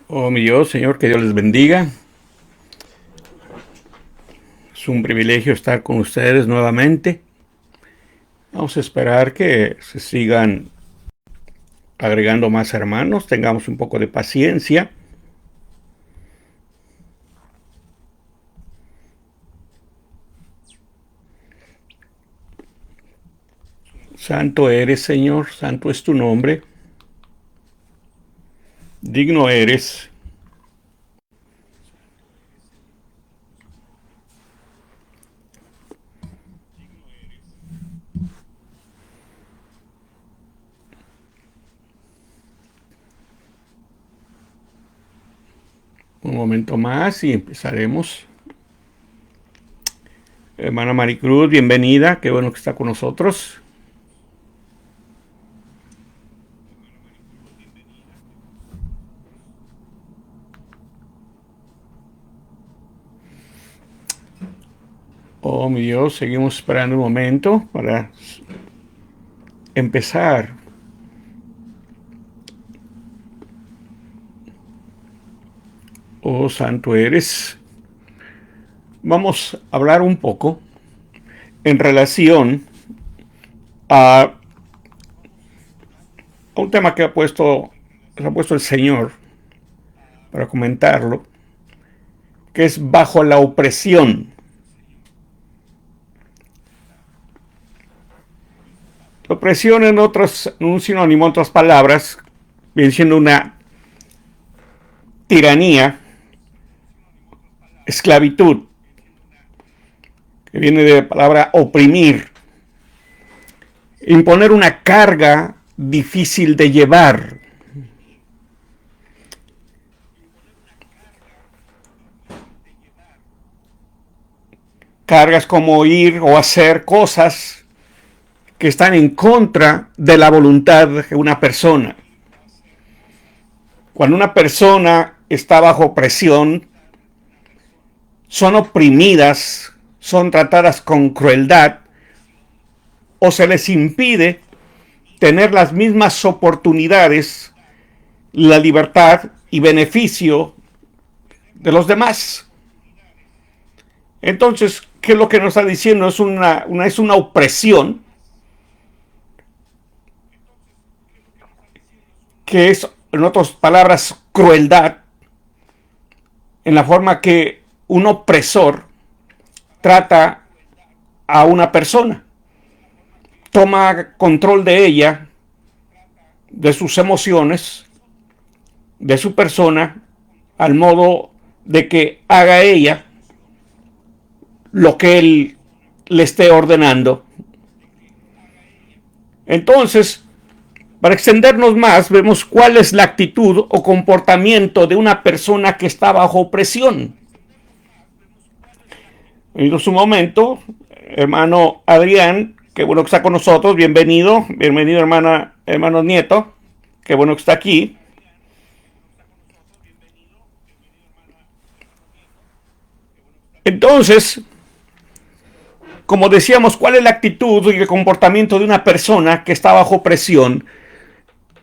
Oh, mi Dios, Señor, que Dios les bendiga. Es un privilegio estar con ustedes nuevamente. Vamos a esperar que se sigan agregando más hermanos. Tengamos un poco de paciencia. Santo eres, Señor. Santo es tu nombre. Digno eres. Un momento más y empezaremos. Hermana Maricruz, bienvenida. Qué bueno que está con nosotros. Oh, mi Dios, seguimos esperando un momento para empezar. Oh, santo eres. Vamos a hablar un poco en relación a un tema que se ha puesto el Señor para comentarlo, que es bajo la opresión. La opresión en un sinónimo, en otras palabras, viene siendo una tiranía, esclavitud, que viene de la palabra oprimir, imponer una carga difícil de llevar. Cargas como ir o hacer cosas que están en contra de la voluntad de una persona. Cuando una persona está bajo presión, son oprimidas, son tratadas con crueldad o se les impide tener las mismas oportunidades, la libertad y beneficio de los demás. Entonces, ¿qué es lo que nos está diciendo? Es una opresión que es, en otras palabras, crueldad, en la forma que un opresor trata a una persona. Toma control de ella, de sus emociones, de su persona, al modo de que haga ella lo que él le esté ordenando. Entonces, para extendernos más, vemos cuál es la actitud o comportamiento de una persona que está bajo presión. En su momento, hermano Adrián, qué bueno que está con nosotros, bienvenido, bienvenido hermano Nieto, qué bueno que está aquí. Entonces, como decíamos, ¿cuál es la actitud y el comportamiento de una persona que está bajo presión?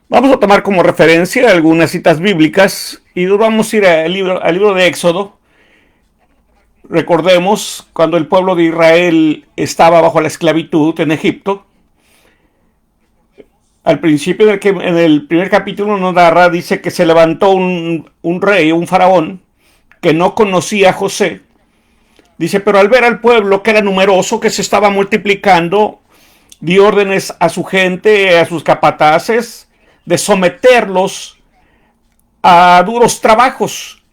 Vamos a tomar como referencia algunas citas bíblicas y nos vamos a ir al libro de Éxodo. Recordemos cuando el pueblo de Israel estaba bajo la esclavitud en Egipto. Al principio, en el primer capítulo nos narra, dice que se levantó un rey, un faraón, que no conocía a José. Dice, pero al ver al pueblo que era numeroso, que se estaba multiplicando, dio órdenes a su gente, a sus capataces, de someterlos a duros trabajos.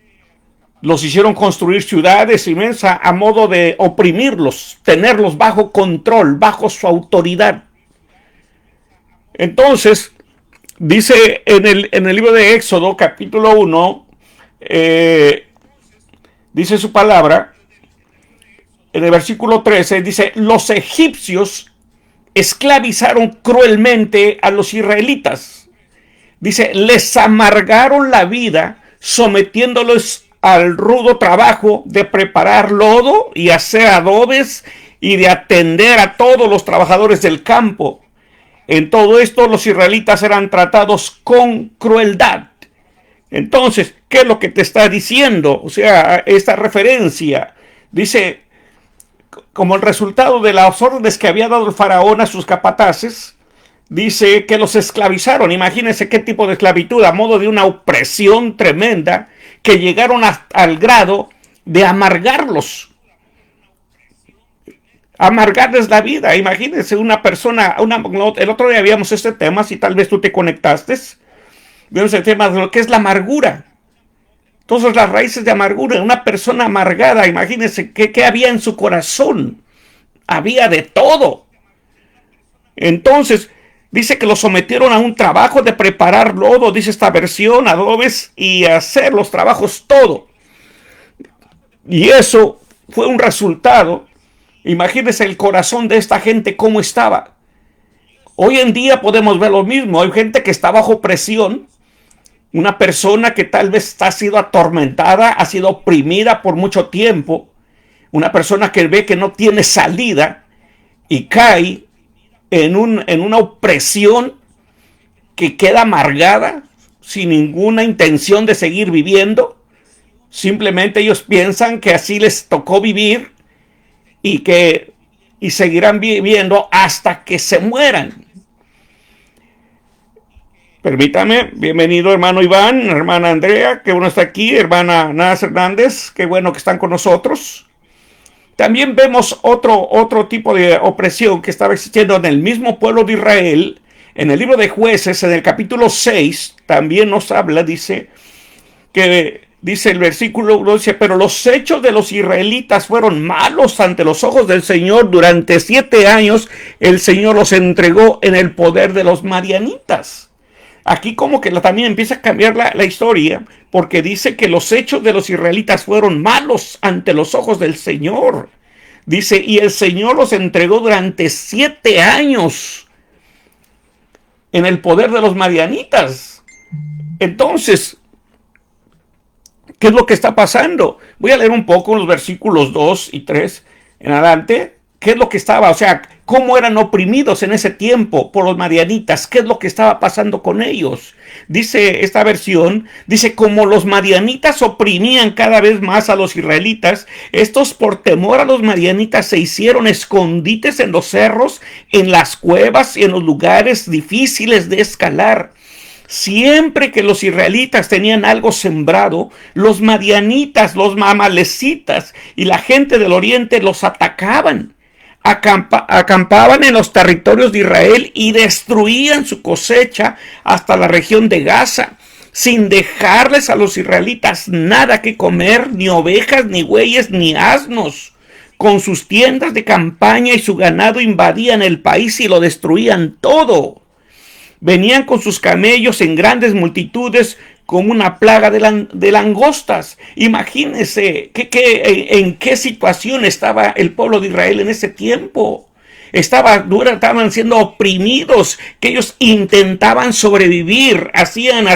Los hicieron construir ciudades inmensas a modo de oprimirlos, tenerlos bajo control, bajo su autoridad. Entonces, dice en el libro de Éxodo, capítulo 1, dice su palabra, en el versículo 13, dice, los egipcios esclavizaron cruelmente a los israelitas. Dice, les amargaron la vida sometiéndolos al rudo trabajo de preparar lodo y hacer adobes y de atender a todos los trabajadores del campo. En todo esto los israelitas eran tratados con crueldad. Entonces, ¿qué es lo que te está diciendo? O sea, esta referencia dice, como el resultado de las órdenes que había dado el faraón a sus capataces, dice que los esclavizaron. Imagínense qué tipo de esclavitud, a modo de una opresión tremenda, que llegaron al grado de amargarles la vida. Imagínense una persona, el otro día habíamos este tema, si tal vez tú te conectaste, vimos el tema de lo que es la amargura. Entonces las raíces de amargura, una persona amargada, imagínense qué había en su corazón. Había de todo. Entonces dice que lo sometieron a un trabajo de preparar lodo, dice esta versión, adobes y hacer los trabajos todo. Y eso fue un resultado. Imagínense el corazón de esta gente cómo estaba. Hoy en día podemos ver lo mismo. Hay gente que está bajo presión. Una persona que tal vez ha sido atormentada, ha sido oprimida por mucho tiempo. Una persona que ve que no tiene salida y cae en una opresión que queda amargada, sin ninguna intención de seguir viviendo. Simplemente ellos piensan que así les tocó vivir y seguirán viviendo hasta que se mueran. Permítame, bienvenido hermano Iván, hermana Andrea, qué bueno está aquí, hermana Naz Hernández, qué bueno que están con nosotros. También vemos otro tipo de opresión que estaba existiendo en el mismo pueblo de Israel. En el libro de Jueces, en el capítulo 6, también nos habla, dice el versículo 1, dice, pero los hechos de los israelitas fueron malos ante los ojos del Señor. Durante 7 años el Señor los entregó en el poder de los madianitas. Aquí como que también empieza a cambiar la historia, porque dice que los hechos de los israelitas fueron malos ante los ojos del Señor. Dice, y el Señor los entregó durante 7 años en el poder de los madianitas. Entonces, ¿qué es lo que está pasando? Voy a leer un poco los versículos 2 y 3 en adelante. ¿Qué es lo que estaba? O sea, ¿cómo eran oprimidos en ese tiempo por los madianitas? ¿Qué es lo que estaba pasando con ellos? Dice esta versión, dice, como los madianitas oprimían cada vez más a los israelitas, estos por temor a los madianitas se hicieron escondites en los cerros, en las cuevas y en los lugares difíciles de escalar. Siempre que los israelitas tenían algo sembrado, los madianitas, los amalecitas y la gente del oriente los atacaban. Acampaban en los territorios de Israel y destruían su cosecha hasta la región de Gaza, sin dejarles a los israelitas nada que comer, ni ovejas, ni bueyes, ni asnos. Con sus tiendas de campaña y su ganado invadían el país y lo destruían todo. Venían con sus camellos en grandes multitudes como una plaga de langostas. Imagínense en qué situación estaba el pueblo de Israel en ese tiempo. Estaban siendo oprimidos, que ellos intentaban sobrevivir, hacían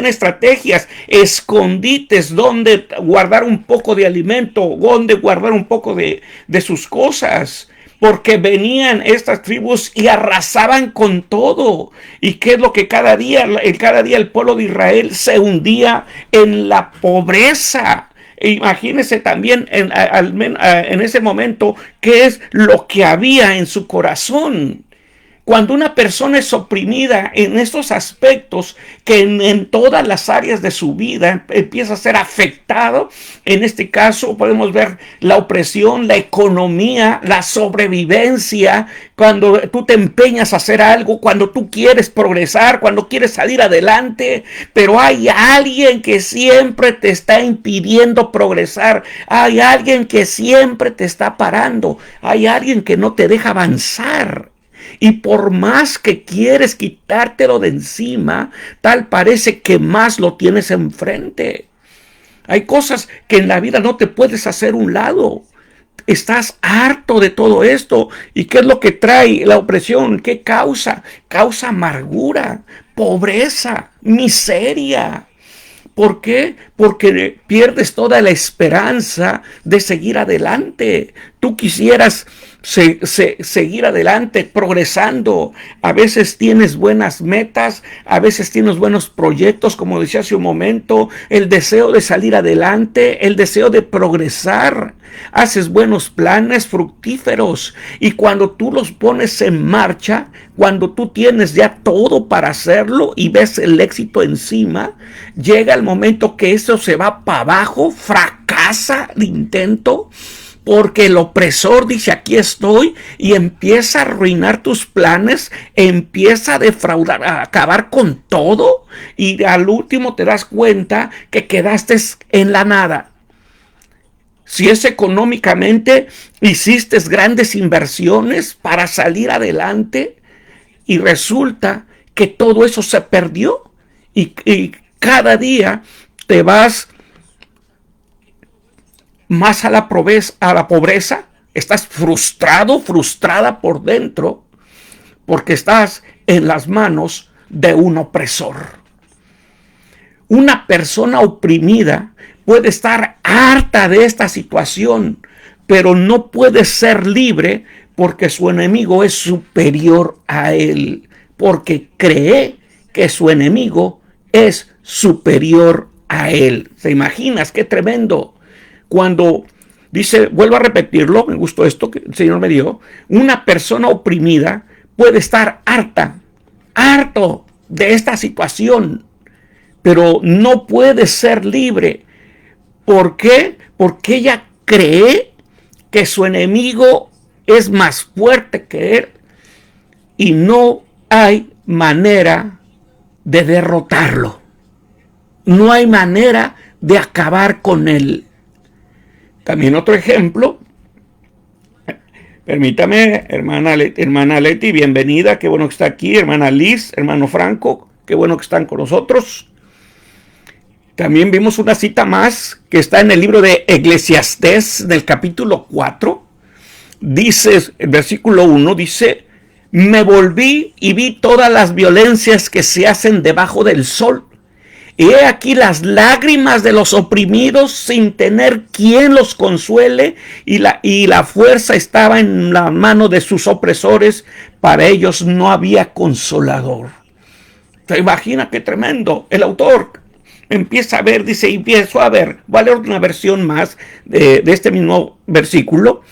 estrategias, escondites donde guardar un poco de alimento, donde guardar un poco de sus cosas. Porque venían estas tribus y arrasaban con todo. ¿Y qué es lo que cada día el pueblo de Israel se hundía en la pobreza? Imagínense también en ese momento qué es lo que había en su corazón. Cuando una persona es oprimida en estos aspectos, que en todas las áreas de su vida empieza a ser afectado, en este caso podemos ver la opresión, la economía, la sobrevivencia, cuando tú te empeñas a hacer algo, cuando tú quieres progresar, cuando quieres salir adelante, pero hay alguien que siempre te está impidiendo progresar, hay alguien que siempre te está parando, hay alguien que no te deja avanzar. Y por más que quieres quitártelo de encima, tal parece que más lo tienes enfrente. Hay cosas que en la vida no te puedes hacer un lado. Estás harto de todo esto. ¿Y qué es lo que trae la opresión? ¿Qué causa? Causa amargura, pobreza, miseria. ¿Por qué? Porque pierdes toda la esperanza de seguir adelante. Tú quisieras seguir adelante, progresando. A veces tienes buenas metas, a veces tienes buenos proyectos, como decía hace un momento, el deseo de salir adelante, el deseo de progresar. Haces buenos planes fructíferos y cuando tú los pones en marcha, cuando tú tienes ya todo para hacerlo y ves el éxito encima, llega el momento que eso se va para abajo, fracasa el intento, porque el opresor dice aquí estoy y empieza a arruinar tus planes, empieza a defraudar, a acabar con todo y al último te das cuenta que quedaste en la nada. Si es económicamente, hiciste grandes inversiones para salir adelante y resulta que todo eso se perdió y cada día te vas más a la pobreza, estás frustrado, frustrada por dentro, porque estás en las manos de un opresor. Una persona oprimida puede estar harta de esta situación, pero no puede ser libre porque su enemigo es superior a él, porque cree que su enemigo es superior a él. ¿Te imaginas qué tremendo? Cuando dice, vuelvo a repetirlo, me gustó esto que el Señor me dio, una persona oprimida puede estar harto de esta situación, pero no puede ser libre. ¿Por qué? Porque ella cree que su enemigo es más fuerte que él y no hay manera de derrotarlo. No hay manera de acabar con él. También otro ejemplo, permítame, hermana Leti, bienvenida, qué bueno que está aquí, hermana Liz, hermano Franco, qué bueno que están con nosotros. También vimos una cita más que está en el libro de Eclesiastés, del capítulo 4. Dice, el versículo 1, dice, me volví y vi todas las violencias que se hacen debajo del sol. Y he aquí las lágrimas de los oprimidos sin tener quien los consuele y la fuerza estaba en la mano de sus opresores. Para ellos no había consolador. ¿Se imagina qué tremendo? El autor empieza a ver, dice, empiezo a ver, voy a leer una versión más de este mismo versículo.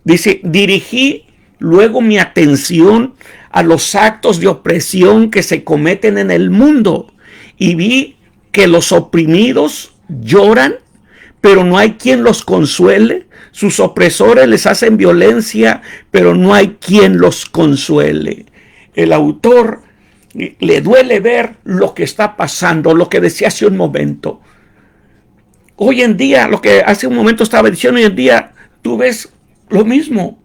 Dice, dirigí luego mi atención a los actos de opresión que se cometen en el mundo y vi que los oprimidos lloran, pero no hay quien los consuele. Sus opresores les hacen violencia, pero no hay quien los consuele. El autor le duele ver lo que está pasando, lo que decía hace un momento. Hoy en día, lo que hace un momento estaba diciendo, hoy en día tú ves lo mismo.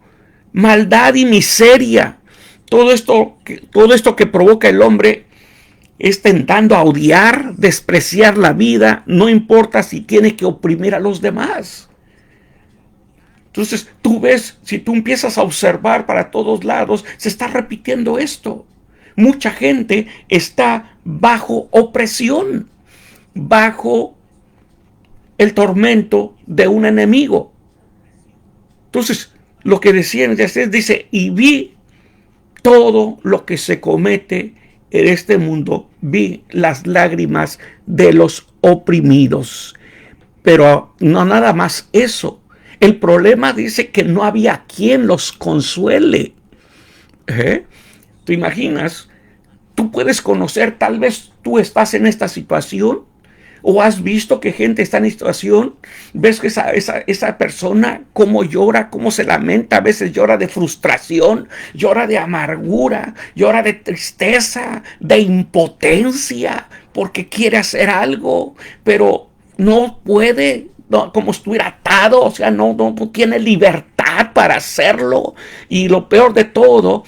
Maldad y miseria. Todo esto que provoca el hombre es tentando a odiar, despreciar la vida, no importa si tiene que oprimir a los demás. Entonces, tú ves, si tú empiezas a observar para todos lados, se está repitiendo esto. Mucha gente está bajo opresión, bajo el tormento de un enemigo. Entonces, lo que decían, dice, y vi todo lo que se comete en este mundo, vi las lágrimas de los oprimidos. Pero no nada más eso. El problema dice que no había quien los consuele. ¿Te imaginas? Tú puedes conocer, tal vez tú estás en esta situación o has visto que gente está en esta situación, ves que esa persona cómo llora, cómo se lamenta, a veces llora de frustración, llora de amargura, llora de tristeza, de impotencia, porque quiere hacer algo, pero no puede, no, como estuviera atado, o sea, no tiene libertad para hacerlo. Y lo peor de todo,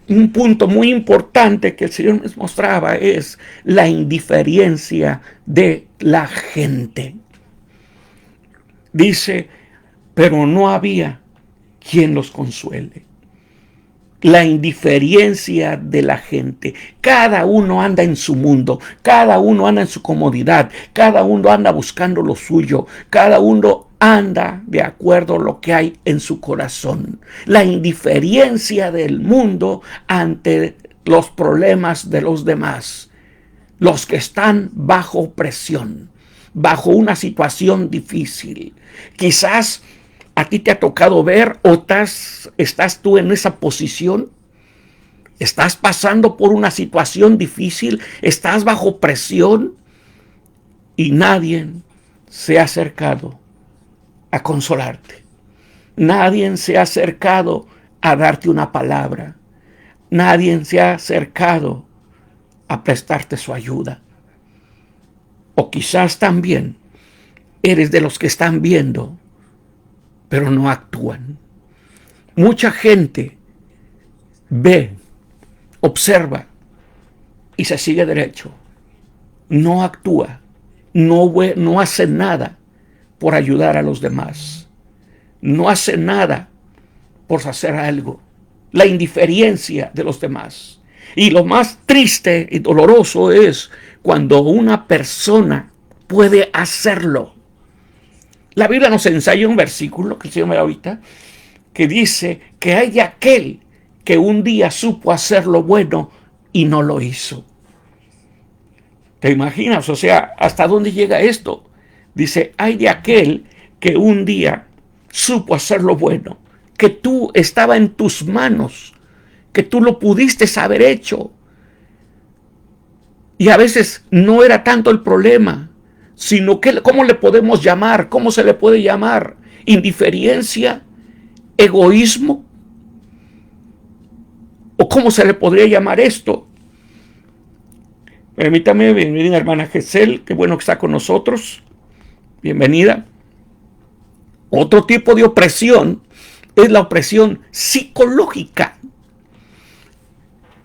un punto muy importante que el Señor nos mostraba es la indiferencia de la gente. Dice, pero no había quien los consuele. La indiferencia de la gente. Cada uno anda en su mundo, cada uno anda en su comodidad, cada uno anda buscando lo suyo, cada uno anda de acuerdo a lo que hay en su corazón. La indiferencia del mundo ante los problemas de los demás. Los que están bajo presión, bajo una situación difícil. Quizás a ti te ha tocado ver o estás tú en esa posición. Estás pasando por una situación difícil, estás bajo presión y nadie se ha acercado a consolarte. Nadie se ha acercado a darte una palabra. Nadie se ha acercado a prestarte su ayuda. O quizás también eres de los que están viendo, pero no actúan. Mucha gente ve, observa y se sigue derecho. No actúa, no hace nada por ayudar a los demás. No hace nada por hacer algo. La indiferencia de los demás. Y lo más triste y doloroso es cuando una persona puede hacerlo. La Biblia nos enseña un versículo que se llama ahorita, que dice que hay aquel que un día supo hacer lo bueno y no lo hizo. ¿Te imaginas? O sea, ¿hasta dónde llega esto? Dice, hay de aquel que un día supo hacer lo bueno, que tú estaba en tus manos, que tú lo pudiste haber hecho. Y a veces no era tanto el problema, sino que ¿cómo le podemos llamar? ¿Cómo se le puede llamar? ¿Indiferencia? ¿Egoísmo? ¿O cómo se le podría llamar esto? Permítame, bienvenida hermana Gesell, qué bueno que está con nosotros. Bienvenida. Otro tipo de opresión es la opresión psicológica.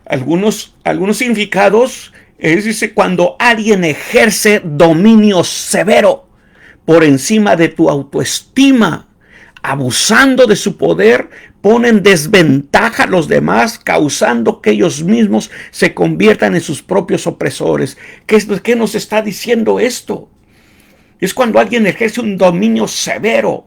Algunos significados dice cuando alguien ejerce dominio severo por encima de tu autoestima, abusando de su poder, pone en desventaja a los demás, causando que ellos mismos se conviertan en sus propios opresores. ¿Qué nos está diciendo esto? Es cuando alguien ejerce un dominio severo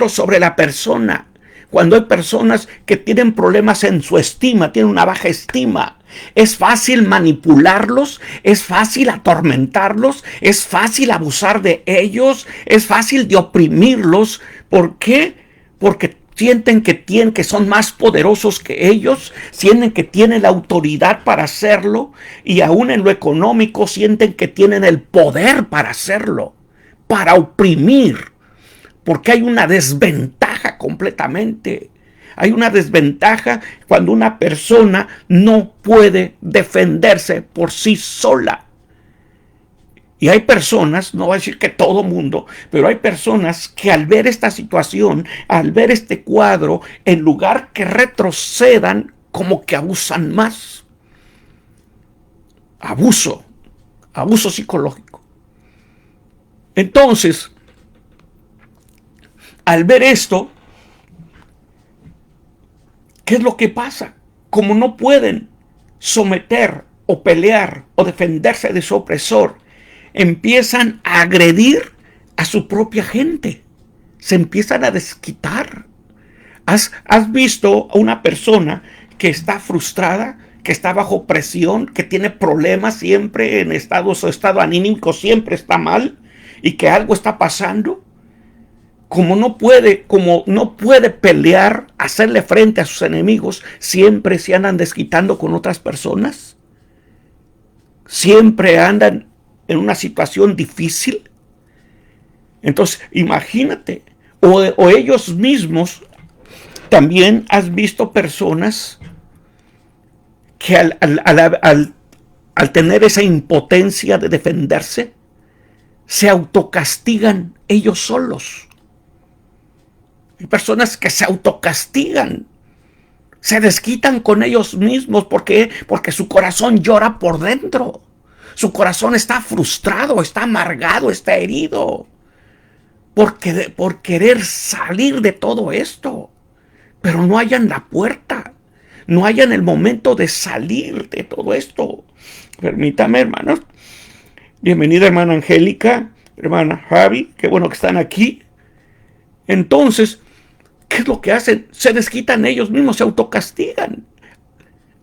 sobre la persona. Cuando hay personas que tienen problemas en su estima, tienen una baja estima, es fácil manipularlos, es fácil atormentarlos, es fácil abusar de ellos, es fácil de oprimirlos. ¿Por qué? Porque sienten que son más poderosos que ellos, sienten que tienen la autoridad para hacerlo y aún en lo económico sienten que tienen el poder para hacerlo, para oprimir. Porque hay una desventaja completamente. Hay una desventaja cuando una persona no puede defenderse por sí sola. Y hay personas, no voy a decir que todo mundo, pero hay personas que al ver esta situación, al ver este cuadro, en lugar que retrocedan, como que abusan más. Abuso psicológico. Entonces, al ver esto, ¿qué es lo que pasa? Como no pueden someter o pelear o defenderse de su opresor, empiezan a agredir a su propia gente. Se empiezan a desquitar. ¿Has visto a una persona que está frustrada, que está bajo presión, que tiene problemas siempre en su estado anímico siempre está mal y que algo está pasando? Como no puede pelear, hacerle frente a sus enemigos, siempre se andan desquitando con otras personas. Siempre andan en una situación difícil. Entonces, imagínate, o ellos mismos, también has visto personas que al tener esa impotencia de defenderse, se autocastigan ellos solos. Hay personas que se autocastigan, se desquitan con ellos mismos. ¿Por qué? Porque su corazón llora por dentro. Su corazón está frustrado, está amargado, está herido. Por querer salir de todo esto. Pero no hallan la puerta. no hayan el momento de salir de todo esto. Permítame, hermanos. Bienvenida, hermana Angélica, hermana Javi, qué bueno que están aquí. Entonces, ¿qué es lo que hacen? Se desquitan ellos mismos, se autocastigan.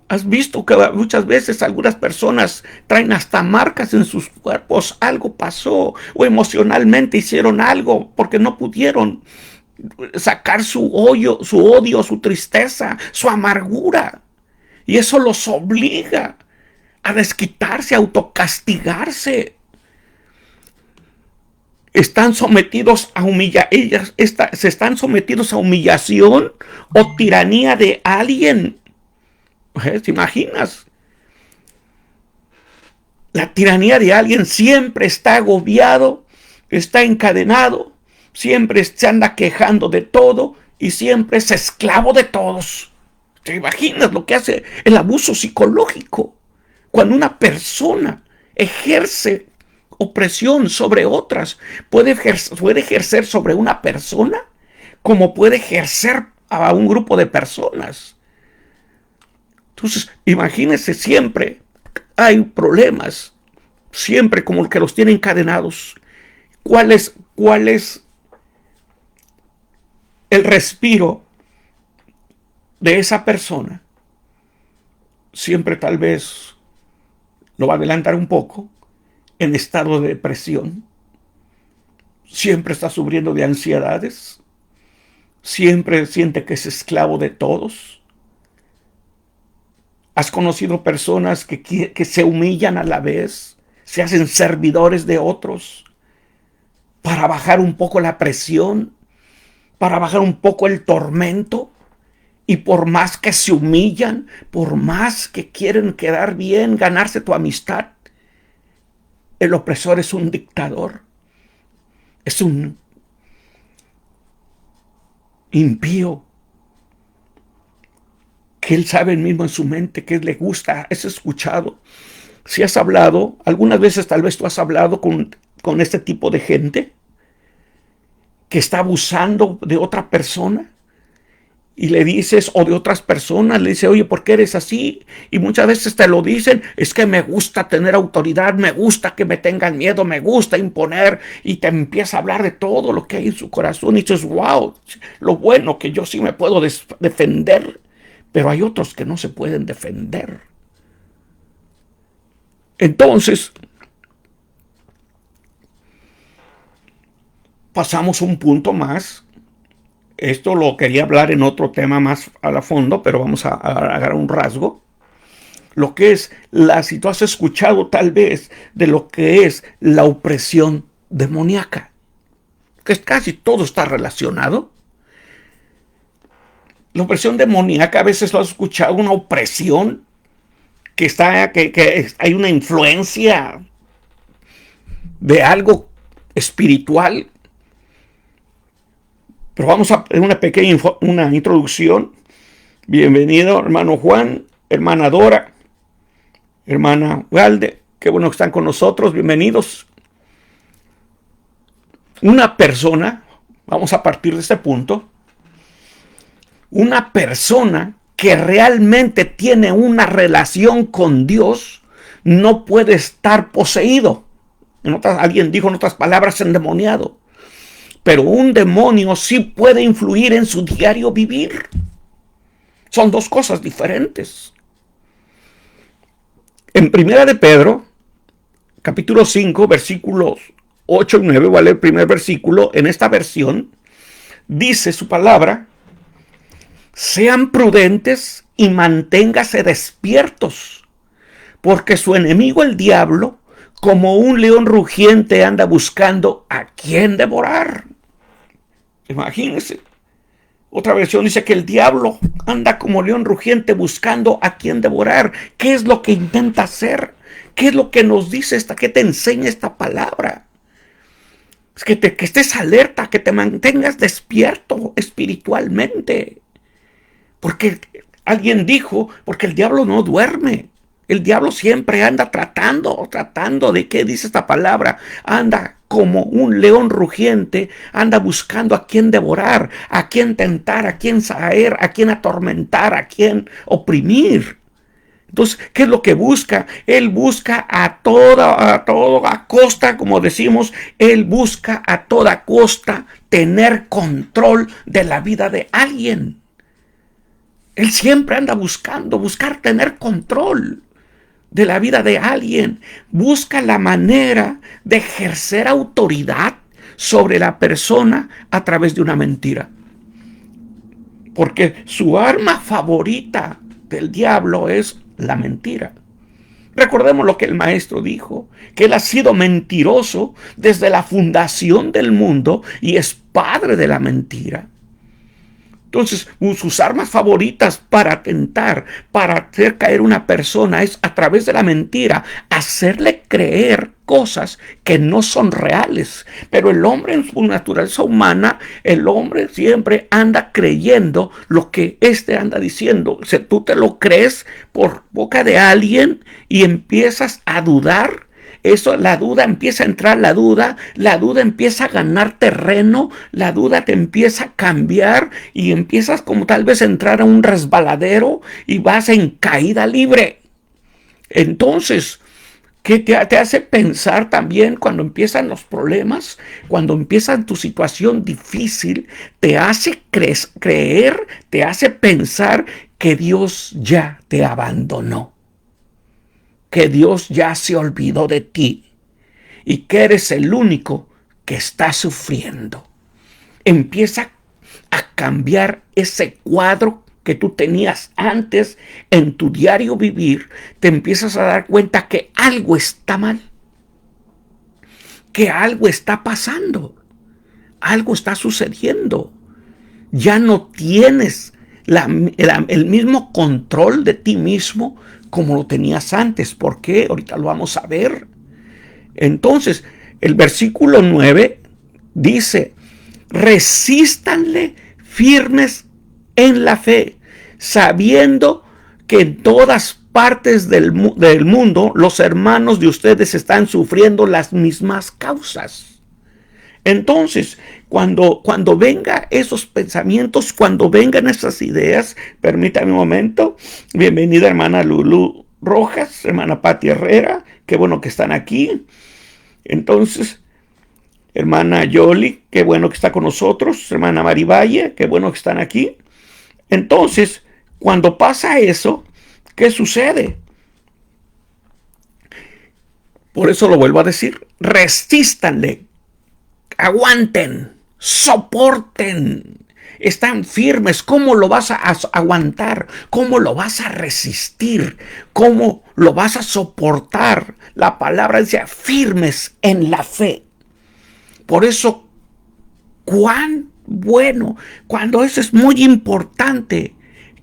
¿Has visto que muchas veces algunas personas traen hasta marcas en sus cuerpos? Algo pasó o emocionalmente hicieron algo porque no pudieron sacar su odio, su tristeza, su amargura. Y eso los obliga a desquitarse, a autocastigarse. Están sometidos a se están sometidos a humillación o tiranía de alguien. ¿Te imaginas? La tiranía de alguien siempre está agobiado, está encadenado, siempre se anda quejando de todo y siempre es esclavo de todos. ¿Te imaginas lo que hace el abuso psicológico? Cuando una persona ejerce opresión sobre otras, puede ejercer sobre una persona como puede ejercer a un grupo de personas. Entonces, imagínense, siempre hay problemas, siempre como que los tienen encadenados. ¿Cuál es el respiro de esa persona? Siempre tal vez lo va a adelantar un poco, en estado de depresión. Siempre está sufriendo de ansiedades. Siempre siente que es esclavo de todos. ¿Has conocido personas que se humillan a la vez? Se hacen servidores de otros para bajar un poco la presión, para bajar un poco el tormento. Y por más que se humillan, por más que quieren quedar bien, ganarse tu amistad, el opresor es un dictador, es un impío, que él sabe mismo en su mente que le gusta, es escuchado. Si has hablado, algunas veces tal vez tú has hablado con este tipo de gente que está abusando de otra persona, y le dices, o de otras personas, le dice, oye, ¿por qué eres así? Y muchas veces te lo dicen, es que me gusta tener autoridad, me gusta que me tengan miedo, me gusta imponer, y te empieza a hablar de todo lo que hay en su corazón, y dices, wow, lo bueno que yo sí me puedo defender, pero hay otros que no se pueden defender. Entonces, pasamos un punto más. Esto lo quería hablar en otro tema más a la fondo, pero vamos a agarrar un rasgo. Lo que es si tú has escuchado tal vez de lo que es la opresión demoníaca, que casi todo está relacionado. La opresión demoníaca, a veces lo has escuchado, una opresión que hay una influencia de algo espiritual. Pero vamos a una pequeña introducción. Bienvenido, hermano Juan, hermana Dora, hermana Walde. Qué bueno que están con nosotros. Bienvenidos. Una persona, vamos a partir de este punto, una persona que realmente tiene una relación con Dios no puede estar poseído. Alguien dijo en otras palabras, endemoniado. Pero un demonio sí puede influir en su diario vivir. Son dos cosas diferentes. En Primera de Pedro, capítulo 5, versículos 8 y 9, vale el primer versículo, en esta versión, dice su palabra, sean prudentes y manténgase despiertos, porque su enemigo el diablo, como un león rugiente, anda buscando a quien devorar. Imagínense. Otra versión dice que el diablo anda como león rugiente buscando a quien devorar. ¿Qué es lo que intenta hacer? ¿Qué es lo que nos dice qué te enseña esta palabra? Es que estés alerta, que te mantengas despierto espiritualmente. Porque alguien dijo, porque el diablo no duerme. El diablo siempre anda tratando de, ¿qué dice esta palabra? Anda como un león rugiente, anda buscando a quién devorar, a quién tentar, a quién saer, a quién atormentar, a quién oprimir. Entonces, ¿qué es lo que busca? Él busca a toda costa, como decimos, él busca a toda costa tener control de la vida de alguien. Él siempre anda buscar tener control de la vida de alguien. Busca la manera de ejercer autoridad sobre la persona a través de una mentira. Porque su arma favorita del diablo es la mentira. Recordemos lo que el maestro dijo, que él ha sido mentiroso desde la fundación del mundo y es padre de la mentira. Entonces, sus armas favoritas para tentar, para hacer caer una persona es a través de la mentira, hacerle creer cosas que no son reales. Pero el hombre en su naturaleza humana, el hombre siempre anda creyendo lo que éste anda diciendo. O sea, tú te lo crees por boca de alguien y empiezas a dudar. Eso, la duda empieza a entrar, la duda empieza a ganar terreno, la duda te empieza a cambiar y empiezas como tal vez a entrar a un resbaladero y vas en caída libre. Entonces, ¿qué te hace pensar también cuando empiezan los problemas? Cuando empieza tu situación difícil, te hace creer, te hace pensar que Dios ya te abandonó, que Dios ya se olvidó de ti y que eres el único que está sufriendo. Empieza a cambiar ese cuadro que tú tenías antes en tu diario vivir. Te empiezas a dar cuenta que algo está mal, que algo está pasando, algo está sucediendo. Ya no tienes el mismo control de ti mismo como lo tenías antes. ¿Por qué? Ahorita lo vamos a ver. Entonces, el versículo 9 dice, resístanle firmes en la fe, sabiendo que en todas partes del mundo los hermanos de ustedes están sufriendo las mismas causas. Entonces, cuando vengan esos pensamientos, cuando vengan esas ideas, permítame un momento. Bienvenida hermana Lulu Rojas, hermana Pati Herrera, qué bueno que están aquí. Entonces, hermana Yoli, qué bueno que está con nosotros. Hermana Marivalle, qué bueno que están aquí. Entonces, cuando pasa eso, ¿qué sucede? Por eso lo vuelvo a decir, resístanle. Aguanten, soporten, están firmes. ¿Cómo lo vas a aguantar? ¿Cómo lo vas a resistir? ¿Cómo lo vas a soportar? La palabra dice firmes en la fe. Por eso, cuán bueno, cuando eso es muy importante,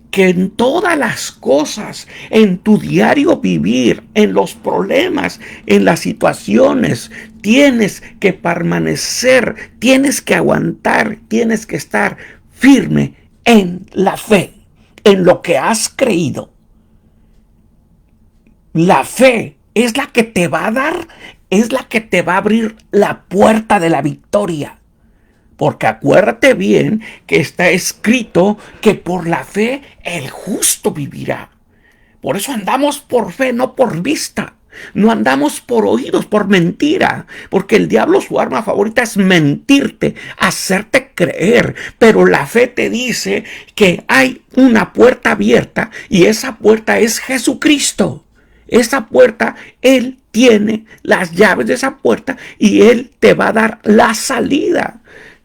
que en todas las cosas, en tu diario vivir, en los problemas, en las situaciones, tienes que permanecer, tienes que aguantar, tienes que estar firme en la fe, en lo que has creído. La fe es la que te va a dar, es la que te va a abrir la puerta de la victoria. Porque acuérdate bien que está escrito que por la fe el justo vivirá. Por eso andamos por fe, no por vista. No andamos por oídos, por mentira. Porque el diablo, su arma favorita es mentirte, hacerte creer. Pero la fe te dice que hay una puerta abierta y esa puerta es Jesucristo. Esa puerta, Él tiene las llaves de esa puerta y Él te va a dar la salida.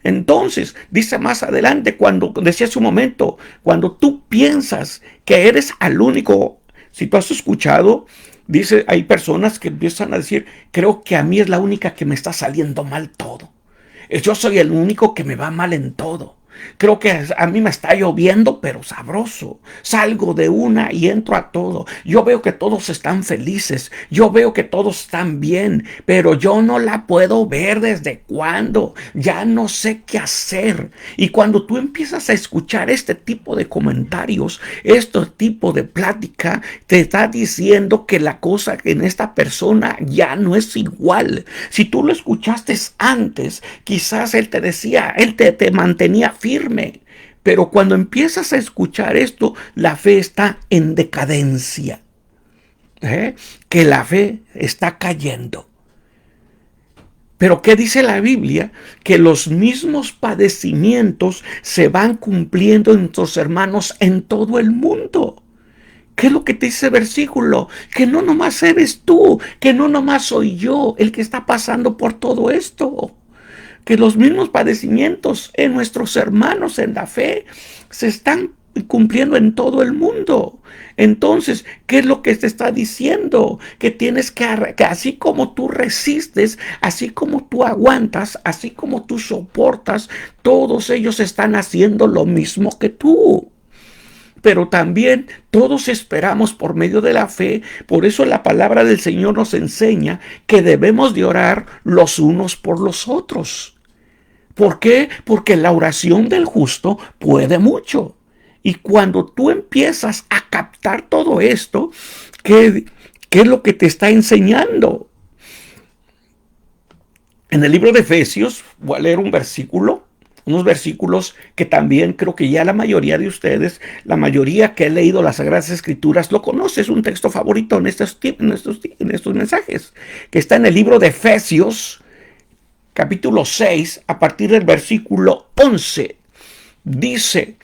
Entonces, dice más adelante, cuando decía hace un momento, cuando tú piensas que eres el único, si tú has escuchado, dice, hay personas que empiezan a decir, creo que a mí es la única que me está saliendo mal todo. Yo soy el único que me va mal en todo. Creo que a mí me está lloviendo, pero sabroso. Salgo de una y entro a todo. Yo veo que todos están felices. Yo veo que todos están bien, pero yo no la puedo ver desde cuándo. Ya no sé qué hacer. Y cuando tú empiezas a escuchar este tipo de comentarios, este tipo de plática, te está diciendo que la cosa en esta persona ya no es igual. Si tú lo escuchaste antes, quizás él te decía, él te mantenía firme. Pero cuando empiezas a escuchar esto, la fe está en decadencia. Que la fe está cayendo. Pero ¿qué dice la Biblia? Que los mismos padecimientos se van cumpliendo en nuestros hermanos en todo el mundo. ¿Qué es lo que te dice el versículo? Que no nomás eres tú, que no nomás soy yo el que está pasando por todo esto. Que los mismos padecimientos en nuestros hermanos en la fe se están cumpliendo en todo el mundo. Entonces, ¿qué es lo que te está diciendo? Que tienes que así como tú resistes, así como tú aguantas, así como tú soportas, todos ellos están haciendo lo mismo que tú. Pero también todos esperamos por medio de la fe. Por eso la palabra del Señor nos enseña que debemos de orar los unos por los otros. ¿Por qué? Porque la oración del justo puede mucho. Y cuando tú empiezas a captar todo esto, ¿qué es lo que te está enseñando? En el libro de Efesios, voy a leer un versículo, unos versículos que también creo que ya la mayoría de ustedes, la mayoría que ha leído las Sagradas Escrituras, lo conoce. Es un texto favorito en estos mensajes, que está en el libro de Efesios, capítulo 6, a partir del versículo 11. Dice: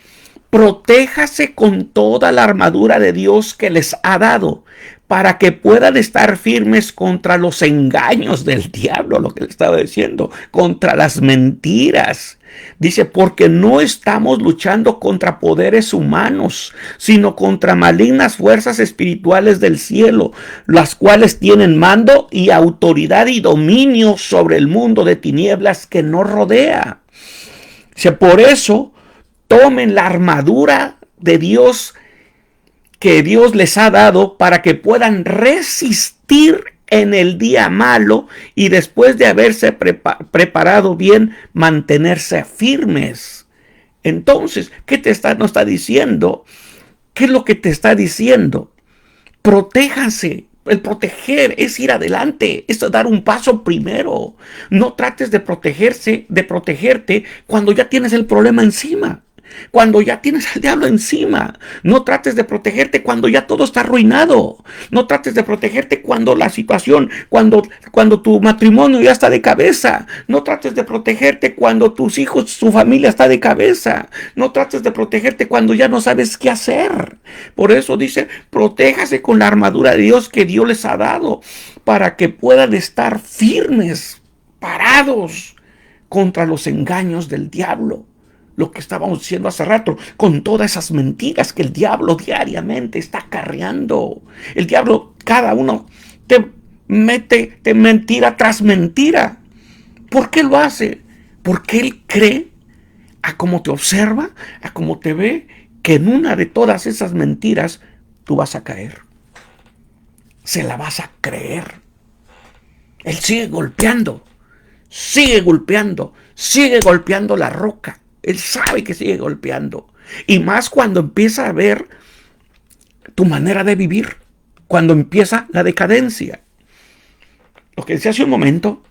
protéjase con toda la armadura de Dios que les ha dado, para que puedan estar firmes contra los engaños del diablo, lo que le estaba diciendo, contra las mentiras. Dice, porque no estamos luchando contra poderes humanos, sino contra malignas fuerzas espirituales del cielo, las cuales tienen mando y autoridad y dominio sobre el mundo de tinieblas que nos rodea. Dice, por eso, tomen la armadura de Dios que Dios les ha dado para que puedan resistir en el día malo y después de haberse preparado bien, mantenerse firmes. Entonces, ¿qué nos está diciendo? ¿Qué es lo que te está diciendo? Protéjanse. El proteger es ir adelante, es dar un paso primero. No trates de protegerte cuando ya tienes el problema encima. Cuando ya tienes al diablo encima. No trates de protegerte cuando ya todo está arruinado. No trates de protegerte cuando la situación, cuando tu matrimonio ya está de cabeza. No trates de protegerte cuando tus hijos, tu familia está de cabeza. No trates de protegerte cuando ya no sabes qué hacer. Por eso dice, protéjase con la armadura de Dios que Dios les ha dado, para que puedan estar firmes, parados contra los engaños del diablo. Lo que estábamos diciendo hace rato, con todas esas mentiras que el diablo diariamente está acarreando. El diablo, cada uno, te mete de mentira tras mentira. ¿Por qué lo hace? Porque él cree, a cómo te observa, a cómo te ve, que en una de todas esas mentiras tú vas a caer. Se la vas a creer. Él sigue golpeando la roca. Él sabe que sigue golpeando. Y más cuando empieza a ver tu manera de vivir. Cuando empieza la decadencia. Lo que decía hace un momento.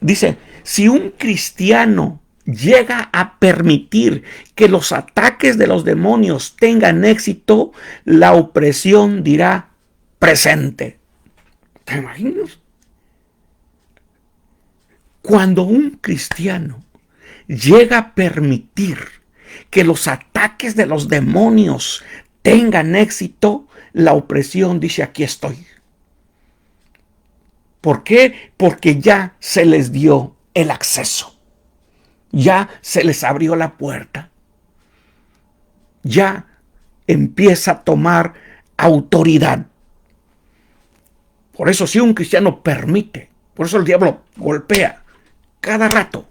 Dice, si un cristiano llega a permitir que los ataques de los demonios tengan éxito, la opresión dirá presente. ¿Te imaginas? Cuando un cristiano llega a permitir que los ataques de los demonios tengan éxito, la opresión dice, aquí estoy. ¿Por qué? Porque ya se les dio el acceso. Ya se les abrió la puerta. Ya empieza a tomar autoridad. Por eso si un cristiano permite, por eso el diablo golpea cada rato,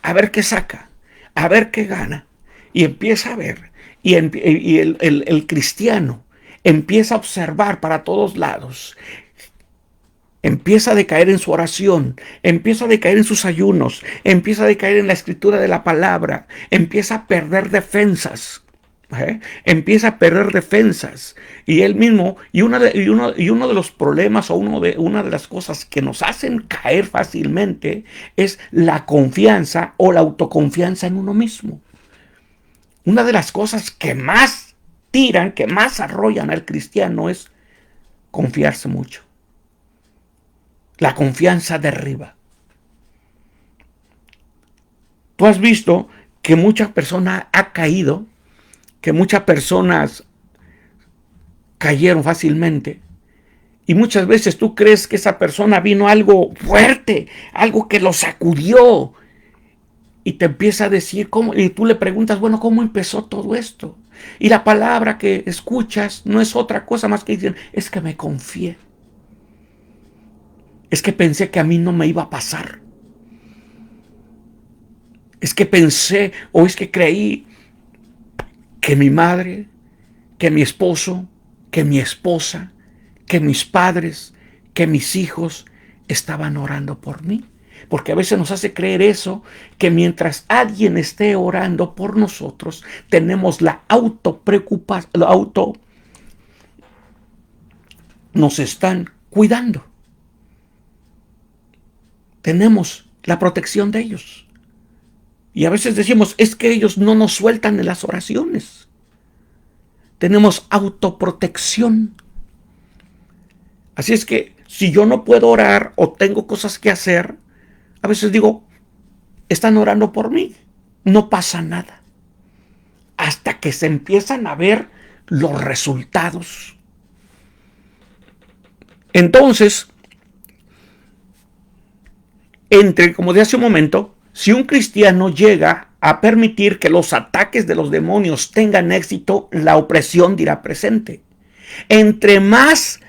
a ver qué saca, a ver qué gana. y empieza a ver, y el cristiano empieza a observar para todos lados, empieza a decaer en su oración, empieza a decaer en sus ayunos, empieza a decaer en la escritura de la palabra, empieza a perder defensas. Empieza a perder defensas y él mismo uno de los problemas o una de las cosas que nos hacen caer fácilmente es la confianza o la autoconfianza en uno mismo. Una de las cosas que más tiran, que más arrollan al cristiano es confiarse mucho. La confianza derriba. Tú has visto que mucha persona ha caído, que muchas personas cayeron fácilmente. Y muchas veces tú crees que esa persona vino algo fuerte, algo que lo sacudió. Y te empieza a decir cómo, y tú le preguntas, bueno, ¿cómo empezó todo esto? Y la palabra que escuchas no es otra cosa más que dicen, es que me confié. Es que pensé que a mí no me iba a pasar. Es que pensé o es que creí que mi madre, que mi esposo, que mi esposa, que mis padres, que mis hijos estaban orando por mí. Porque a veces nos hace creer eso, que mientras alguien esté orando por nosotros, tenemos la autopreocupación, nos están cuidando. Tenemos la protección de ellos. Y a veces decimos, es que ellos no nos sueltan en las oraciones. Tenemos autoprotección. Así es que si yo no puedo orar o tengo cosas que hacer, a veces digo, están orando por mí. No pasa nada. Hasta que se empiezan a ver los resultados. Entonces, como de hace un momento, si un cristiano llega a permitir que los ataques de los demonios tengan éxito, la opresión dirá presente. Entre más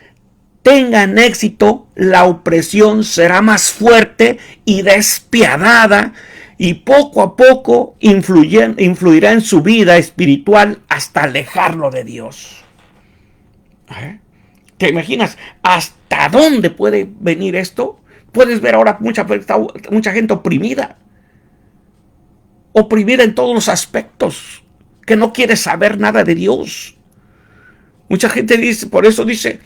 tengan éxito, la opresión será más fuerte y despiadada y poco a poco influirá en su vida espiritual hasta alejarlo de Dios. ¿Te imaginas hasta dónde puede venir esto? Puedes ver ahora mucha gente oprimida en todos los aspectos, que no quiere saber nada de Dios. Mucha gente dice, por eso dice,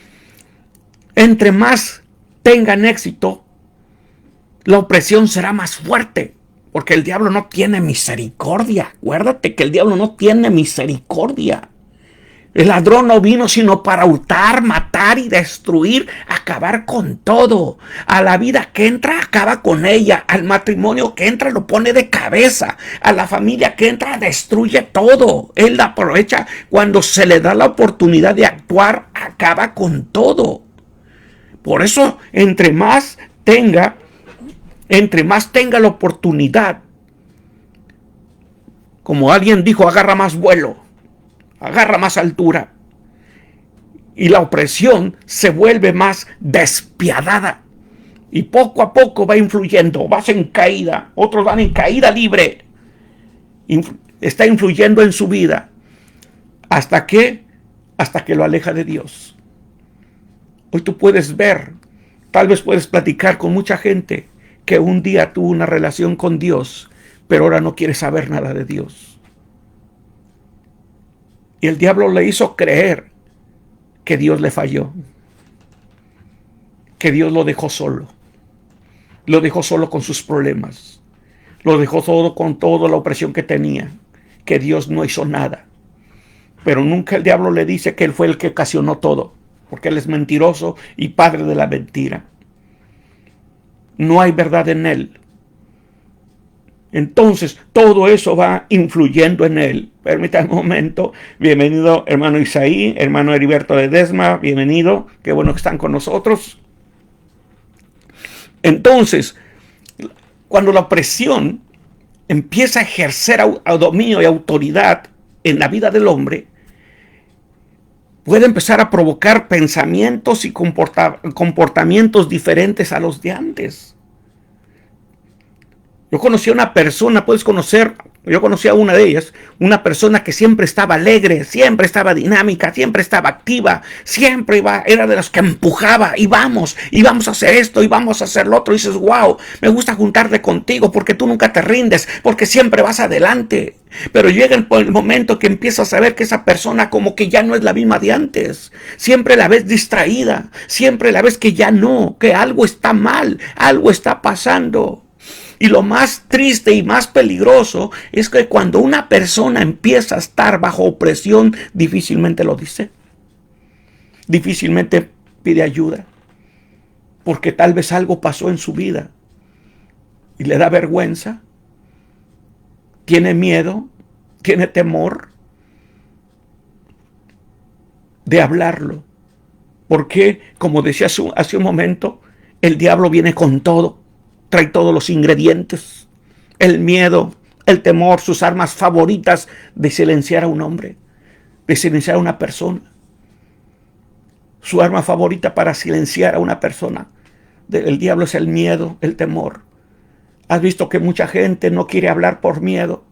entre más tengan éxito, la opresión será más fuerte, porque el diablo no tiene misericordia. Acuérdate que el diablo no tiene misericordia. El ladrón no vino sino para hurtar, matar y destruir, acabar con todo. A la vida que entra, acaba con ella. Al matrimonio que entra, lo pone de cabeza. A la familia que entra, destruye todo. Él la aprovecha cuando se le da la oportunidad de actuar, acaba con todo. Por eso, entre más tenga la oportunidad, como alguien dijo, agarra más vuelo. Agarra más altura y la opresión se vuelve más despiadada y poco a poco va influyendo, vas en caída, otros van en caída libre, está influyendo en su vida hasta que lo aleja de Dios. Hoy tú puedes ver, tal vez puedes platicar con mucha gente que un día tuvo una relación con Dios, pero ahora no quiere saber nada de Dios. Y el diablo le hizo creer que Dios le falló, que Dios lo dejó solo con sus problemas, lo dejó solo con toda la opresión que tenía, que Dios no hizo nada. Pero nunca el diablo le dice que él fue el que ocasionó todo, porque él es mentiroso y padre de la mentira. No hay verdad en él. Entonces, todo eso va influyendo en él. Permítame un momento. Bienvenido, hermano Isaí, hermano Heriberto Ledesma. Bienvenido. Qué bueno que están con nosotros. Entonces, cuando la opresión empieza a ejercer dominio y autoridad en la vida del hombre, puede empezar a provocar pensamientos y comportamientos diferentes a los de antes. Yo conocí a una persona, puedes conocer Yo conocía a una de ellas, una persona que siempre estaba alegre, siempre estaba dinámica, siempre estaba activa, siempre iba, era de las que empujaba, y vamos a hacer esto, y vamos a hacer lo otro. Y dices, wow, me gusta juntarte contigo porque tú nunca te rindes, porque siempre vas adelante. Pero llega el momento que empiezas a ver que esa persona como que ya no es la misma de antes. Siempre la ves distraída, siempre la ves que ya no, que algo está mal, algo está pasando. Y lo más triste y más peligroso es que cuando una persona empieza a estar bajo opresión, difícilmente lo dice. Difícilmente pide ayuda. Porque tal vez algo pasó en su vida y le da vergüenza, tiene miedo, tiene temor de hablarlo. Porque, como decía hace un momento, el diablo viene con todo, trae todos los ingredientes, el miedo, el temor, sus armas favoritas de silenciar a un hombre, de silenciar a una persona. Su arma favorita para silenciar a una persona, el diablo, es el miedo, el temor. Has visto que mucha gente no quiere hablar por miedo,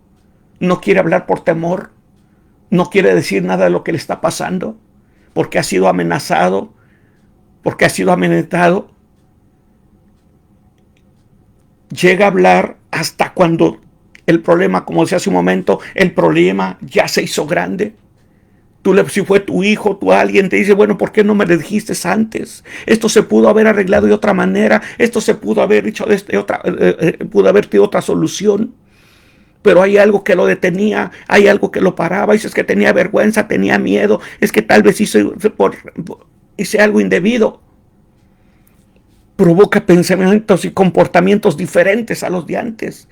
no quiere hablar por temor, no quiere decir nada de lo que le está pasando, porque ha sido amenazado, porque ha sido amenazado. Llega a hablar hasta cuando el problema, como decía hace un momento, el problema ya se hizo grande. Si fue tu hijo, alguien te dice, bueno, ¿por qué no me lo dijiste antes? Esto se pudo haber arreglado de otra manera, esto se pudo haber hecho pudo haber tenido otra solución. Pero hay algo que lo detenía, hay algo que lo paraba. Dices que tenía vergüenza, tenía miedo, es que tal vez hice algo indebido. Provoca pensamientos y comportamientos diferentes a los de antes.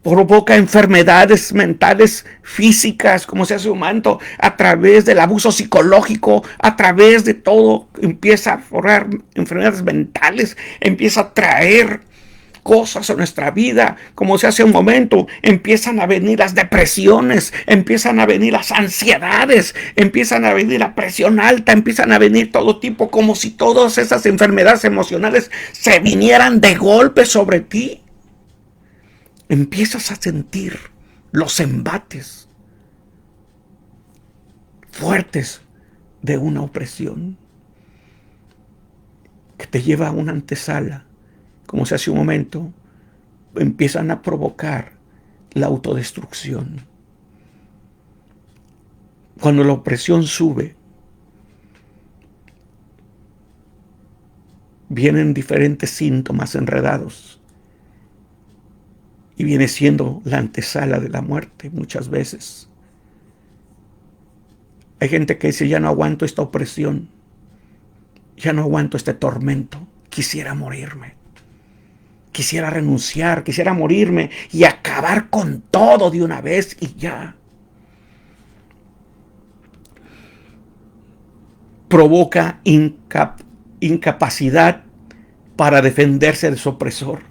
Provoca enfermedades mentales, físicas, como se hace humano, a través del abuso psicológico, a través de todo. Empieza a formar enfermedades mentales, empieza a traer cosas en nuestra vida, como se hace un momento, empiezan a venir las depresiones, empiezan a venir las ansiedades, empiezan a venir la presión alta, empiezan a venir todo tipo, como si todas esas enfermedades emocionales se vinieran de golpe sobre ti. Empiezas a sentir los embates fuertes de una opresión que te lleva a una antesala, como se hace un momento, empiezan a provocar la autodestrucción. Cuando la opresión sube, vienen diferentes síntomas enredados y viene siendo la antesala de la muerte muchas veces. Hay gente que dice, ya no aguanto esta opresión, ya no aguanto este tormento, quisiera morirme. Quisiera renunciar, quisiera morirme y acabar con todo de una vez y ya. Provoca incapacidad para defenderse de su opresor.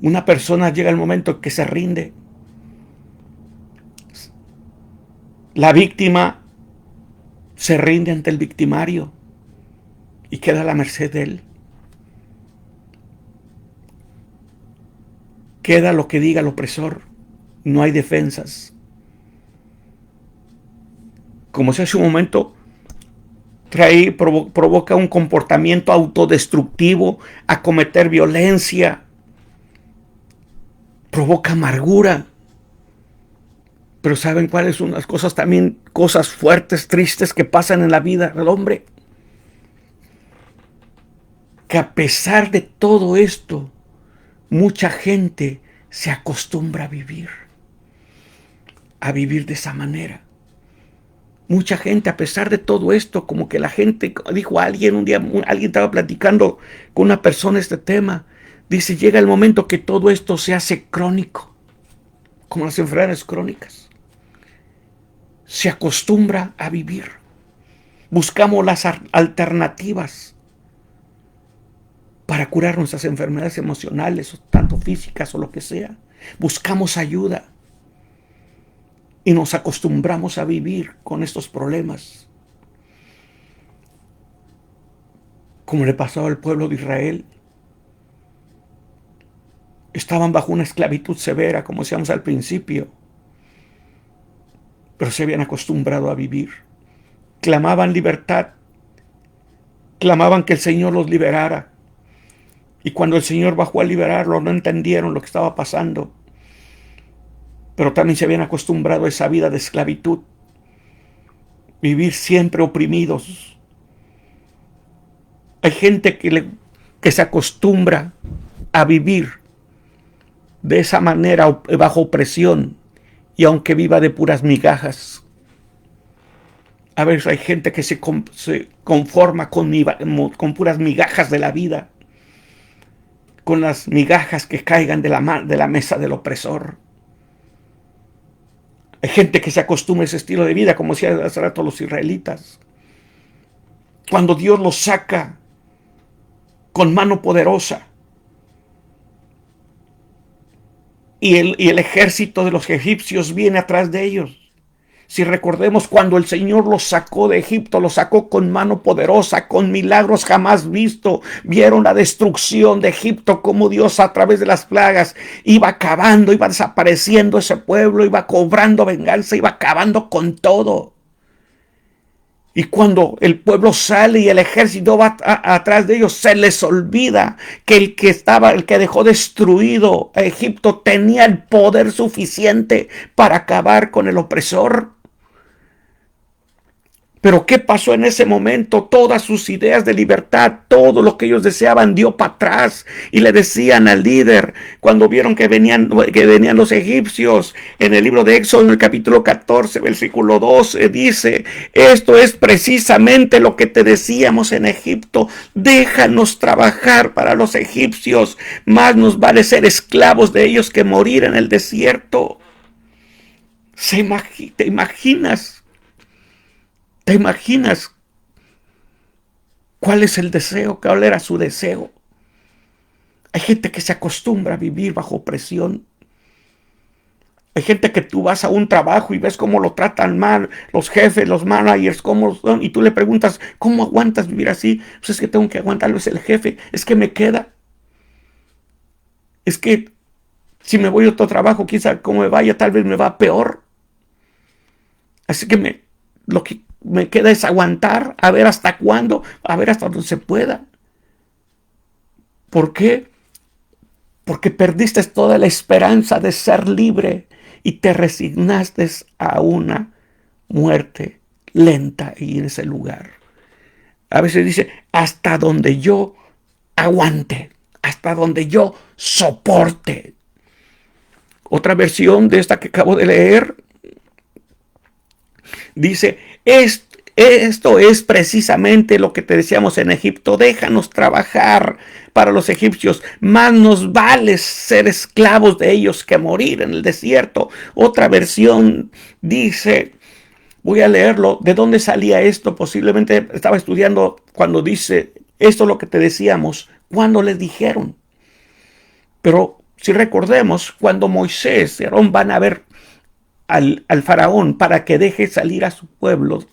Una persona llega el momento en que se rinde. La víctima se rinde ante el victimario y queda a la merced de él. Queda lo que diga el opresor. No hay defensas. Como se hace un momento, provoca un comportamiento autodestructivo, a cometer violencia, provoca amargura. Pero ¿saben cuáles son las cosas también? Cosas fuertes, tristes que pasan en la vida del hombre. Que a pesar de todo esto, mucha gente se acostumbra a vivir de esa manera. Mucha gente, a pesar de todo esto, como que la gente, dijo alguien un día, alguien estaba platicando con una persona este tema, dice, llega el momento que todo esto se hace crónico, como las enfermedades crónicas. Se acostumbra a vivir. Buscamos las alternativas para curar nuestras enfermedades emocionales, tanto físicas o lo que sea. Buscamos ayuda y nos acostumbramos a vivir con estos problemas. Como le pasó al pueblo de Israel. estaban bajo una esclavitud severa, como decíamos al principio, pero se habían acostumbrado a vivir. Clamaban libertad, clamaban que el Señor los liberara. Y cuando el Señor bajó a liberarlos, no entendieron lo que estaba pasando. Pero también se habían acostumbrado a esa vida de esclavitud, vivir siempre oprimidos. Hay gente que se acostumbra a vivir de esa manera, bajo opresión, y aunque viva de puras migajas. A veces hay gente que se conforma con puras migajas de la vida, con las migajas que caigan de la mesa del opresor. Hay gente que se acostumbra a ese estilo de vida, como decían hace rato los israelitas. Cuando Dios los saca con mano poderosa y el ejército de los egipcios viene atrás de ellos. Si recordemos, cuando el Señor los sacó de Egipto, los sacó con mano poderosa, con milagros jamás vistos. Vieron la destrucción de Egipto, como Dios a través de las plagas iba acabando, iba desapareciendo ese pueblo, iba cobrando venganza, iba acabando con todo. Y cuando el pueblo sale y el ejército va atrás de ellos, se les olvida que el que dejó destruido a Egipto tenía el poder suficiente para acabar con el opresor. Pero ¿qué pasó en ese momento? Todas sus ideas de libertad, todo lo que ellos deseaban dio para atrás. Y le decían al líder, cuando vieron que venían los egipcios, en el libro de Éxodo, en el capítulo 14, versículo 12, dice: esto es precisamente lo que te decíamos en Egipto, déjanos trabajar para los egipcios, más nos vale ser esclavos de ellos que morir en el desierto. ¿Te imaginas? ¿Te imaginas cuál es el deseo? ¿Cuál era su deseo? Hay gente que se acostumbra a vivir bajo presión. Hay gente que tú vas a un trabajo y ves cómo lo tratan mal, los jefes, los managers, cómo son, y tú le preguntas, ¿cómo aguantas vivir así? Pues es que tengo que aguantarlo, es el jefe, es que me queda. Es que si me voy a otro trabajo, quién sabe cómo me vaya, tal vez me va peor. Así que lo que me queda es aguantar, a ver hasta cuándo, a ver hasta donde se pueda. ¿Por qué? Porque perdiste toda la esperanza de ser libre y te resignaste a una muerte lenta y en ese lugar. A veces dice, hasta donde yo aguante, hasta donde yo soporte. Otra versión de esta que acabo de leer dice, esto es precisamente lo que te decíamos en Egipto, déjanos trabajar para los egipcios, más nos vale ser esclavos de ellos que morir en el desierto. Otra versión dice, voy a leerlo, ¿de dónde salía esto? Posiblemente estaba estudiando cuando dice, esto es lo que te decíamos, cuando les dijeron. Pero si recordemos, cuando Moisés y Aarón van a ver al faraón para que deje salir a su pueblo,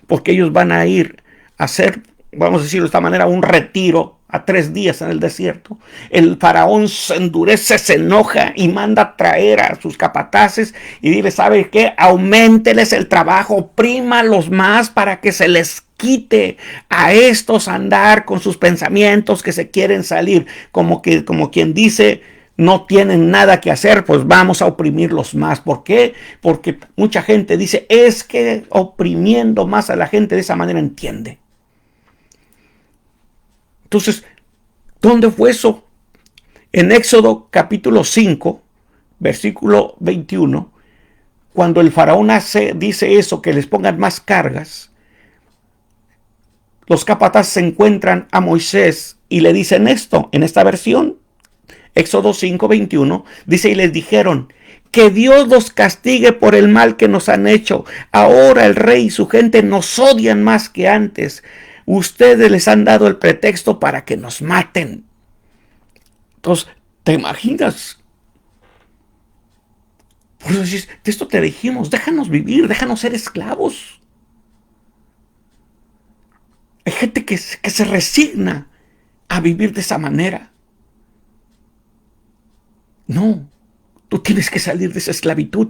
porque ellos van a ir a hacer, vamos a decirlo de esta manera, un retiro a 3 días en el desierto. El faraón se endurece, se enoja y manda traer a sus capataces y dile, ¿sabe qué? Auménteles el trabajo, oprímalos más para que se les quite a estos andar con sus pensamientos que se quieren salir, como quien dice, no tienen nada que hacer, pues vamos a oprimirlos más. ¿Por qué? Porque mucha gente dice, es que oprimiendo más a la gente de esa manera entiende. Entonces, ¿dónde fue eso? En Éxodo capítulo 5, versículo 21, cuando el faraón dice eso, que les pongan más cargas, los capataces se encuentran a Moisés y le dicen esto, en esta versión, Éxodo 5:21, dice, y les dijeron, que Dios los castigue por el mal que nos han hecho. Ahora el rey y su gente nos odian más que antes. Ustedes les han dado el pretexto para que nos maten. Entonces, ¿te imaginas? Por eso dices, de esto te dijimos, déjanos vivir, déjanos ser esclavos. Hay gente que se resigna a vivir de esa manera. No, tú tienes que salir de esa esclavitud.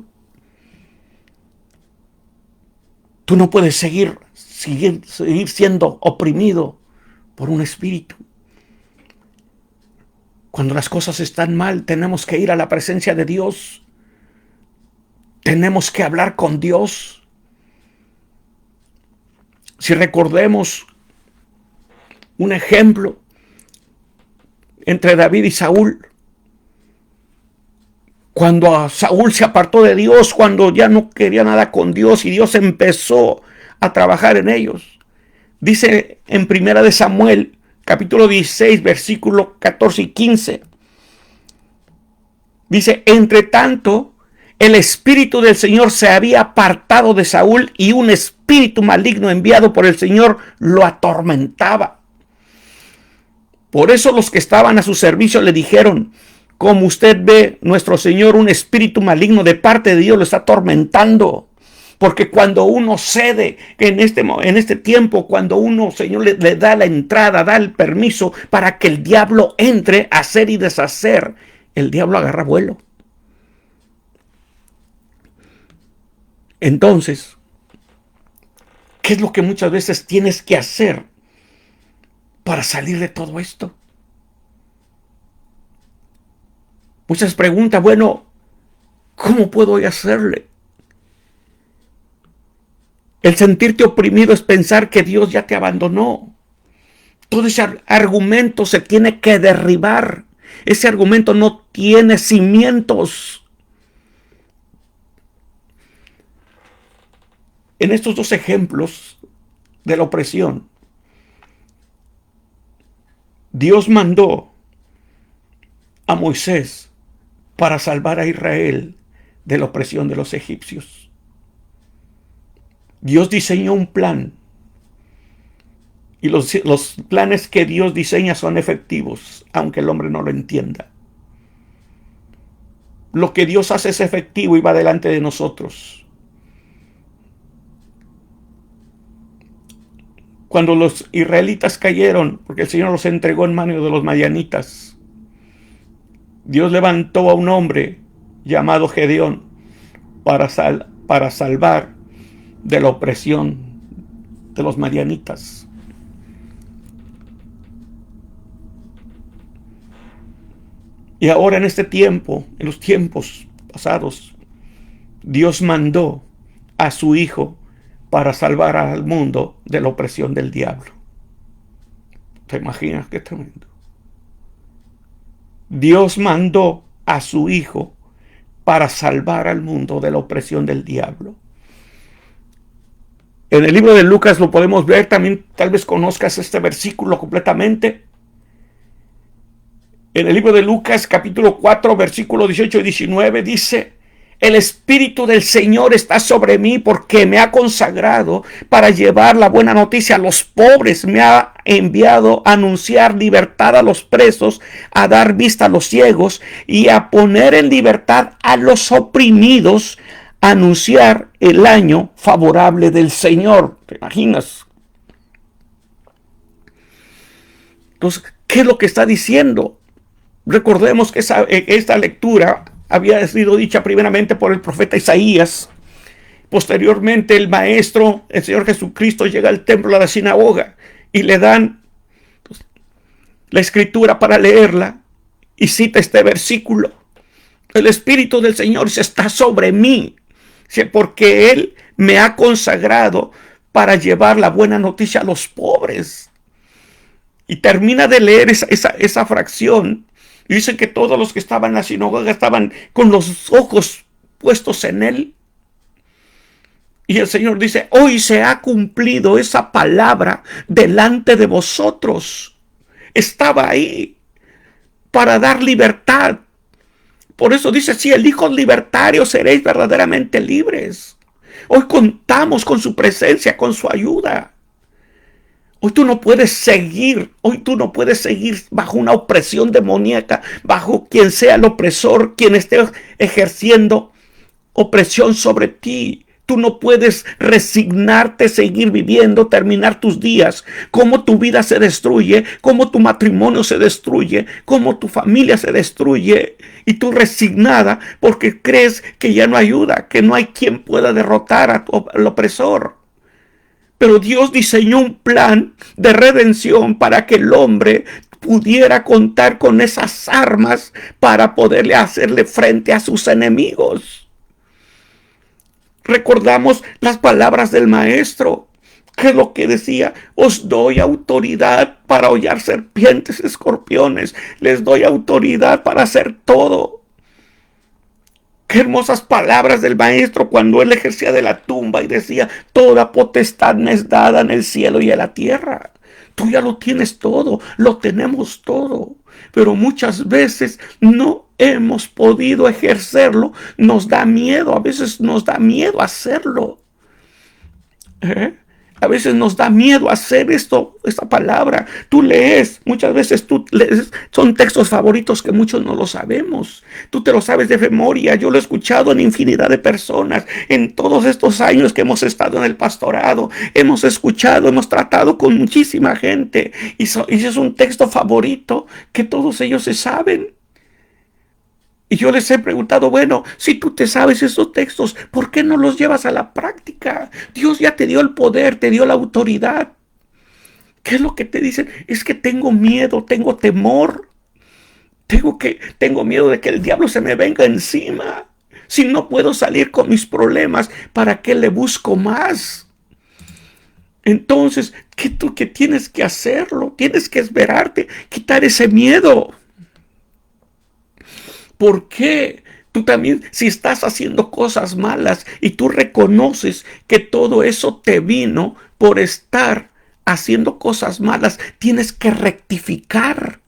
Tú no puedes seguir siendo oprimido por un espíritu. Cuando las cosas están mal, tenemos que ir a la presencia de Dios. Tenemos que hablar con Dios. Si recordemos un ejemplo entre David y Saúl, cuando Saúl se apartó de Dios, cuando ya no quería nada con Dios y Dios empezó a trabajar en ellos. Dice en Primera de Samuel, capítulo 16, versículos 14 y 15. Dice, entre tanto, el espíritu del Señor se había apartado de Saúl y un espíritu maligno enviado por el Señor lo atormentaba. Por eso los que estaban a su servicio le dijeron, como usted ve, nuestro Señor, un espíritu maligno de parte de Dios lo está atormentando. Porque cuando uno cede en este tiempo, cuando uno, Señor, le da la entrada, da el permiso para que el diablo entre a hacer y deshacer, el diablo agarra vuelo. Entonces, ¿qué es lo que muchas veces tienes que hacer para salir de todo esto? Muchas preguntas, bueno, ¿cómo puedo hacerle? El sentirte oprimido es pensar que Dios ya te abandonó. Todo ese argumento se tiene que derribar. Ese argumento no tiene cimientos. En estos dos ejemplos de la opresión, Dios mandó a Moisés para salvar a Israel de la opresión de los egipcios. Dios diseñó un plan. Y los planes que Dios diseña son efectivos, aunque el hombre no lo entienda. Lo que Dios hace es efectivo y va delante de nosotros. Cuando los israelitas cayeron, porque el Señor los entregó en manos de los madianitas, Dios levantó a un hombre llamado Gedeón para salvar de la opresión de los madianitas. Y ahora en este tiempo, en los tiempos pasados, Dios mandó a su Hijo para salvar al mundo de la opresión del diablo. ¿Te imaginas qué tremendo? Dios mandó a su Hijo para salvar al mundo de la opresión del diablo. En el libro de Lucas lo podemos ver, también tal vez conozcas este versículo completamente. En el libro de Lucas, capítulo 4, versículos 18 y 19, dice, el Espíritu del Señor está sobre mí porque me ha consagrado para llevar la buena noticia a los pobres. Me ha enviado a anunciar libertad a los presos, a dar vista a los ciegos y a poner en libertad a los oprimidos, a anunciar el año favorable del Señor. ¿Te imaginas? Entonces, ¿qué es lo que está diciendo? Recordemos que esta lectura había sido dicha primeramente por el profeta Isaías. Posteriormente el maestro, el Señor Jesucristo, llega al templo, a la sinagoga, y le dan la escritura para leerla, y cita este versículo. El Espíritu del Señor está sobre mí, porque Él me ha consagrado para llevar la buena noticia a los pobres. Y termina de leer esa fracción. Y dice que todos los que estaban en la sinagoga estaban con los ojos puestos en Él. Y el Señor dice, hoy se ha cumplido esa palabra delante de vosotros. Estaba ahí para dar libertad. Por eso dice, si elijo libertario, seréis verdaderamente libres. Hoy contamos con su presencia, con su ayuda. Hoy tú no puedes seguir bajo una opresión demoníaca, bajo quien sea el opresor, quien esté ejerciendo opresión sobre ti. Tú no puedes resignarte, seguir viviendo, terminar tus días, cómo tu vida se destruye, cómo tu matrimonio se destruye, cómo tu familia se destruye, y tú resignada porque crees que ya no ayuda, que no hay quien pueda derrotar al opresor. Pero Dios diseñó un plan de redención para que el hombre pudiera contar con esas armas para poderle hacerle frente a sus enemigos. Recordamos las palabras del maestro, que es lo que decía: os doy autoridad para hollar serpientes, escorpiones, les doy autoridad para hacer todo. Qué hermosas palabras del maestro cuando él ejercía de la tumba y decía: toda potestad me es dada en el cielo y en la tierra. Tú ya lo tienes todo, lo tenemos todo, pero muchas veces no hemos podido ejercerlo. Nos da miedo, a veces nos da miedo hacerlo. A veces nos da miedo hacer esta palabra. Tú lees, muchas veces tú lees, son textos favoritos que muchos no lo sabemos. Tú te lo sabes de memoria. Yo lo he escuchado en infinidad de personas. En todos estos años que hemos estado en el pastorado, hemos escuchado, hemos tratado con muchísima gente. Y es un texto favorito que todos ellos se saben. Y yo les he preguntado: bueno, si tú te sabes esos textos, ¿por qué no los llevas a la práctica? Dios ya te dio el poder, te dio la autoridad. ¿Qué es lo que te dicen? Es que tengo miedo, tengo temor. Tengo miedo de que el diablo se me venga encima. Si no puedo salir con mis problemas, ¿para qué le busco más? Entonces, ¿qué tienes que hacerlo? Tienes que esperarte, quitar ese miedo. ¿Por qué? Tú también, si estás haciendo cosas malas y tú reconoces que todo eso te vino por estar haciendo cosas malas, tienes que rectificar.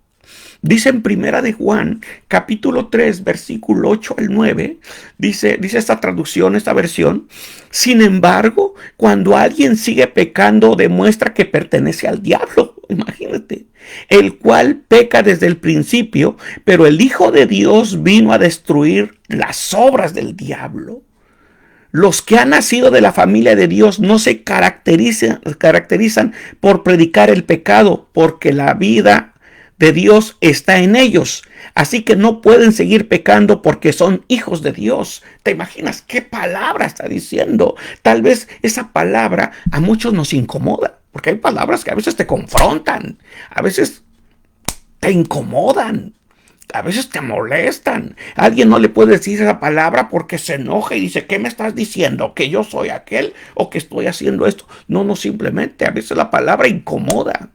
Dice en Primera de Juan, capítulo 3, versículo 8 al 9, dice esta traducción, esta versión: sin embargo, cuando alguien sigue pecando, demuestra que pertenece al diablo. Imagínate, el cual peca desde el principio, pero el Hijo de Dios vino a destruir las obras del diablo. Los que han nacido de la familia de Dios no se caracterizan por predicar el pecado, porque la vida de Dios está en ellos. Así que no pueden seguir pecando porque son hijos de Dios. ¿Te imaginas qué palabra está diciendo? Tal vez esa palabra a muchos nos incomoda, porque hay palabras que a veces te confrontan, a veces te incomodan, a veces te molestan. Alguien no le puede decir esa palabra porque se enoja y dice: ¿qué me estás diciendo? ¿Que yo soy aquel o que estoy haciendo esto? No, simplemente a veces la palabra incomoda.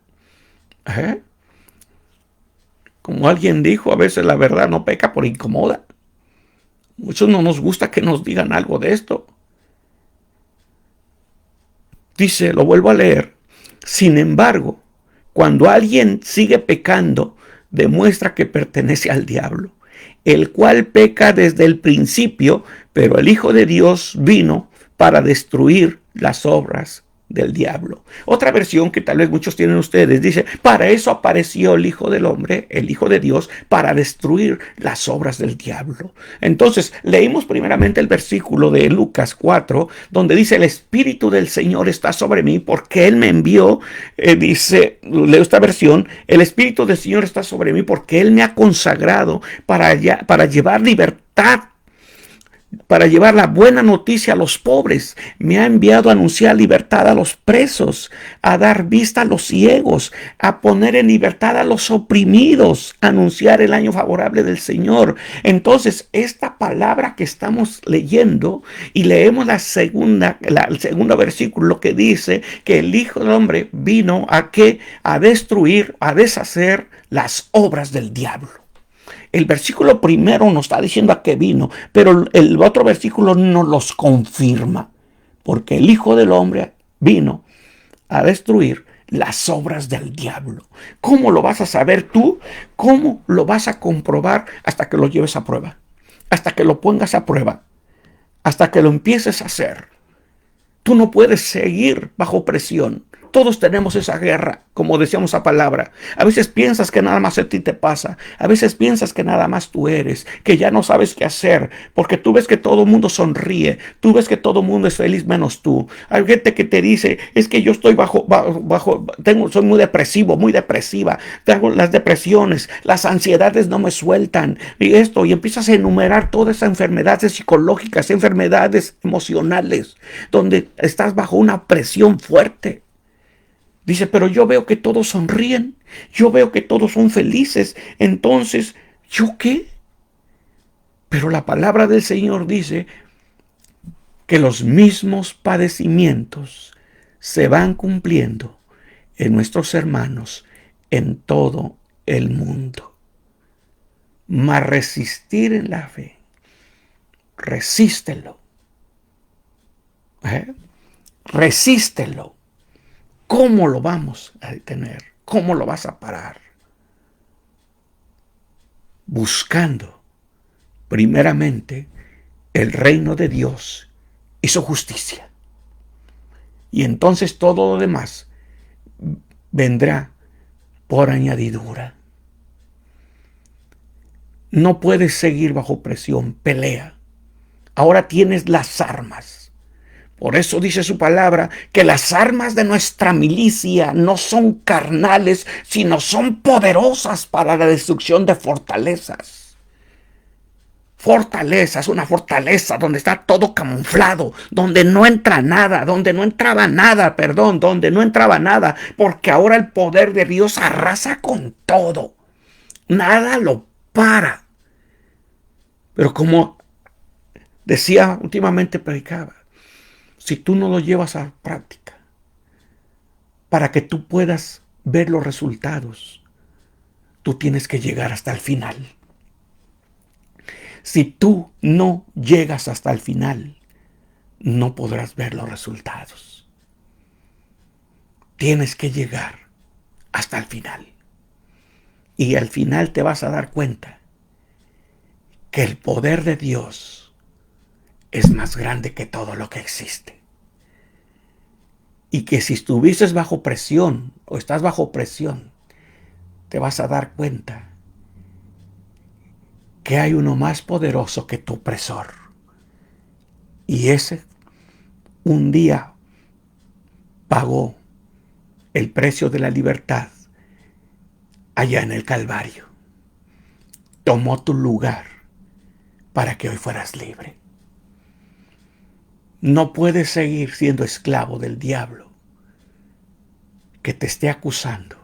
Como alguien dijo, a veces la verdad no peca por incomoda. Muchos no nos gusta que nos digan algo de esto. Dice, lo vuelvo a leer: sin embargo, cuando alguien sigue pecando, demuestra que pertenece al diablo, el cual peca desde el principio, pero el Hijo de Dios vino para destruir las obras del diablo. Otra versión que tal vez muchos tienen ustedes dice: para eso apareció el Hijo del Hombre, el Hijo de Dios, para destruir las obras del diablo. Entonces, leímos primeramente el versículo de Lucas 4, donde dice: el Espíritu del Señor está sobre mí porque Él me envió. Dice, leo esta versión: el Espíritu del Señor está sobre mí porque Él me ha consagrado para llevar libertad, para llevar la buena noticia a los pobres. Me ha enviado a anunciar libertad a los presos, a dar vista a los ciegos, a poner en libertad a los oprimidos, a anunciar el año favorable del Señor. Entonces, esta palabra que estamos leyendo, y leemos el segundo versículo, que dice que el Hijo del Hombre vino a destruir, a deshacer las obras del diablo. El versículo primero nos está diciendo a qué vino, pero el otro versículo nos los confirma, porque el Hijo del Hombre vino a destruir las obras del diablo. ¿Cómo lo vas a saber tú? ¿Cómo lo vas a comprobar? Hasta que lo lleves a prueba, hasta que lo pongas a prueba, hasta que lo empieces a hacer. Tú no puedes seguir bajo presión. Todos tenemos esa guerra, como decíamos la palabra. A veces piensas que nada más a ti te pasa. A veces piensas que nada más tú eres, que ya no sabes qué hacer, porque tú ves que todo el mundo sonríe, tú ves que todo el mundo es feliz menos tú. Hay gente que te dice, es que yo estoy soy muy depresivo, muy depresiva. Tengo las depresiones, las ansiedades no me sueltan, y esto, y empiezas a enumerar todas esas enfermedades psicológicas, enfermedades emocionales, donde estás bajo una presión fuerte. Dice, pero yo veo que todos sonríen, yo veo que todos son felices, entonces, ¿yo qué? Pero la palabra del Señor dice que los mismos padecimientos se van cumpliendo en nuestros hermanos en todo el mundo. Mas resistir en la fe, resístelo. Resístelo. ¿Cómo lo vamos a detener? ¿Cómo lo vas a parar? Buscando primeramente el reino de Dios y su justicia. Y entonces todo lo demás vendrá por añadidura. No puedes seguir bajo presión, pelea. Ahora tienes las armas. Por eso dice su palabra que las armas de nuestra milicia no son carnales, sino son poderosas para la destrucción de fortalezas. Fortalezas, una fortaleza donde está todo camuflado, donde no entra nada, donde no entraba nada, donde no entraba nada, porque ahora el poder de Dios arrasa con todo. Nada lo para. Pero como decía últimamente, predicaba, si tú no lo llevas a práctica, para que tú puedas ver los resultados, tú tienes que llegar hasta el final. Si tú no llegas hasta el final, no podrás ver los resultados. Tienes que llegar hasta el final. Y al final te vas a dar cuenta que el poder de Dios es más grande que todo lo que existe. Y que si estuvieses bajo presión o estás bajo presión, te vas a dar cuenta que hay uno más poderoso que tu opresor. Y ese un día pagó el precio de la libertad allá en el Calvario. Tomó tu lugar para que hoy fueras libre. No puedes seguir siendo esclavo del diablo que te esté acusando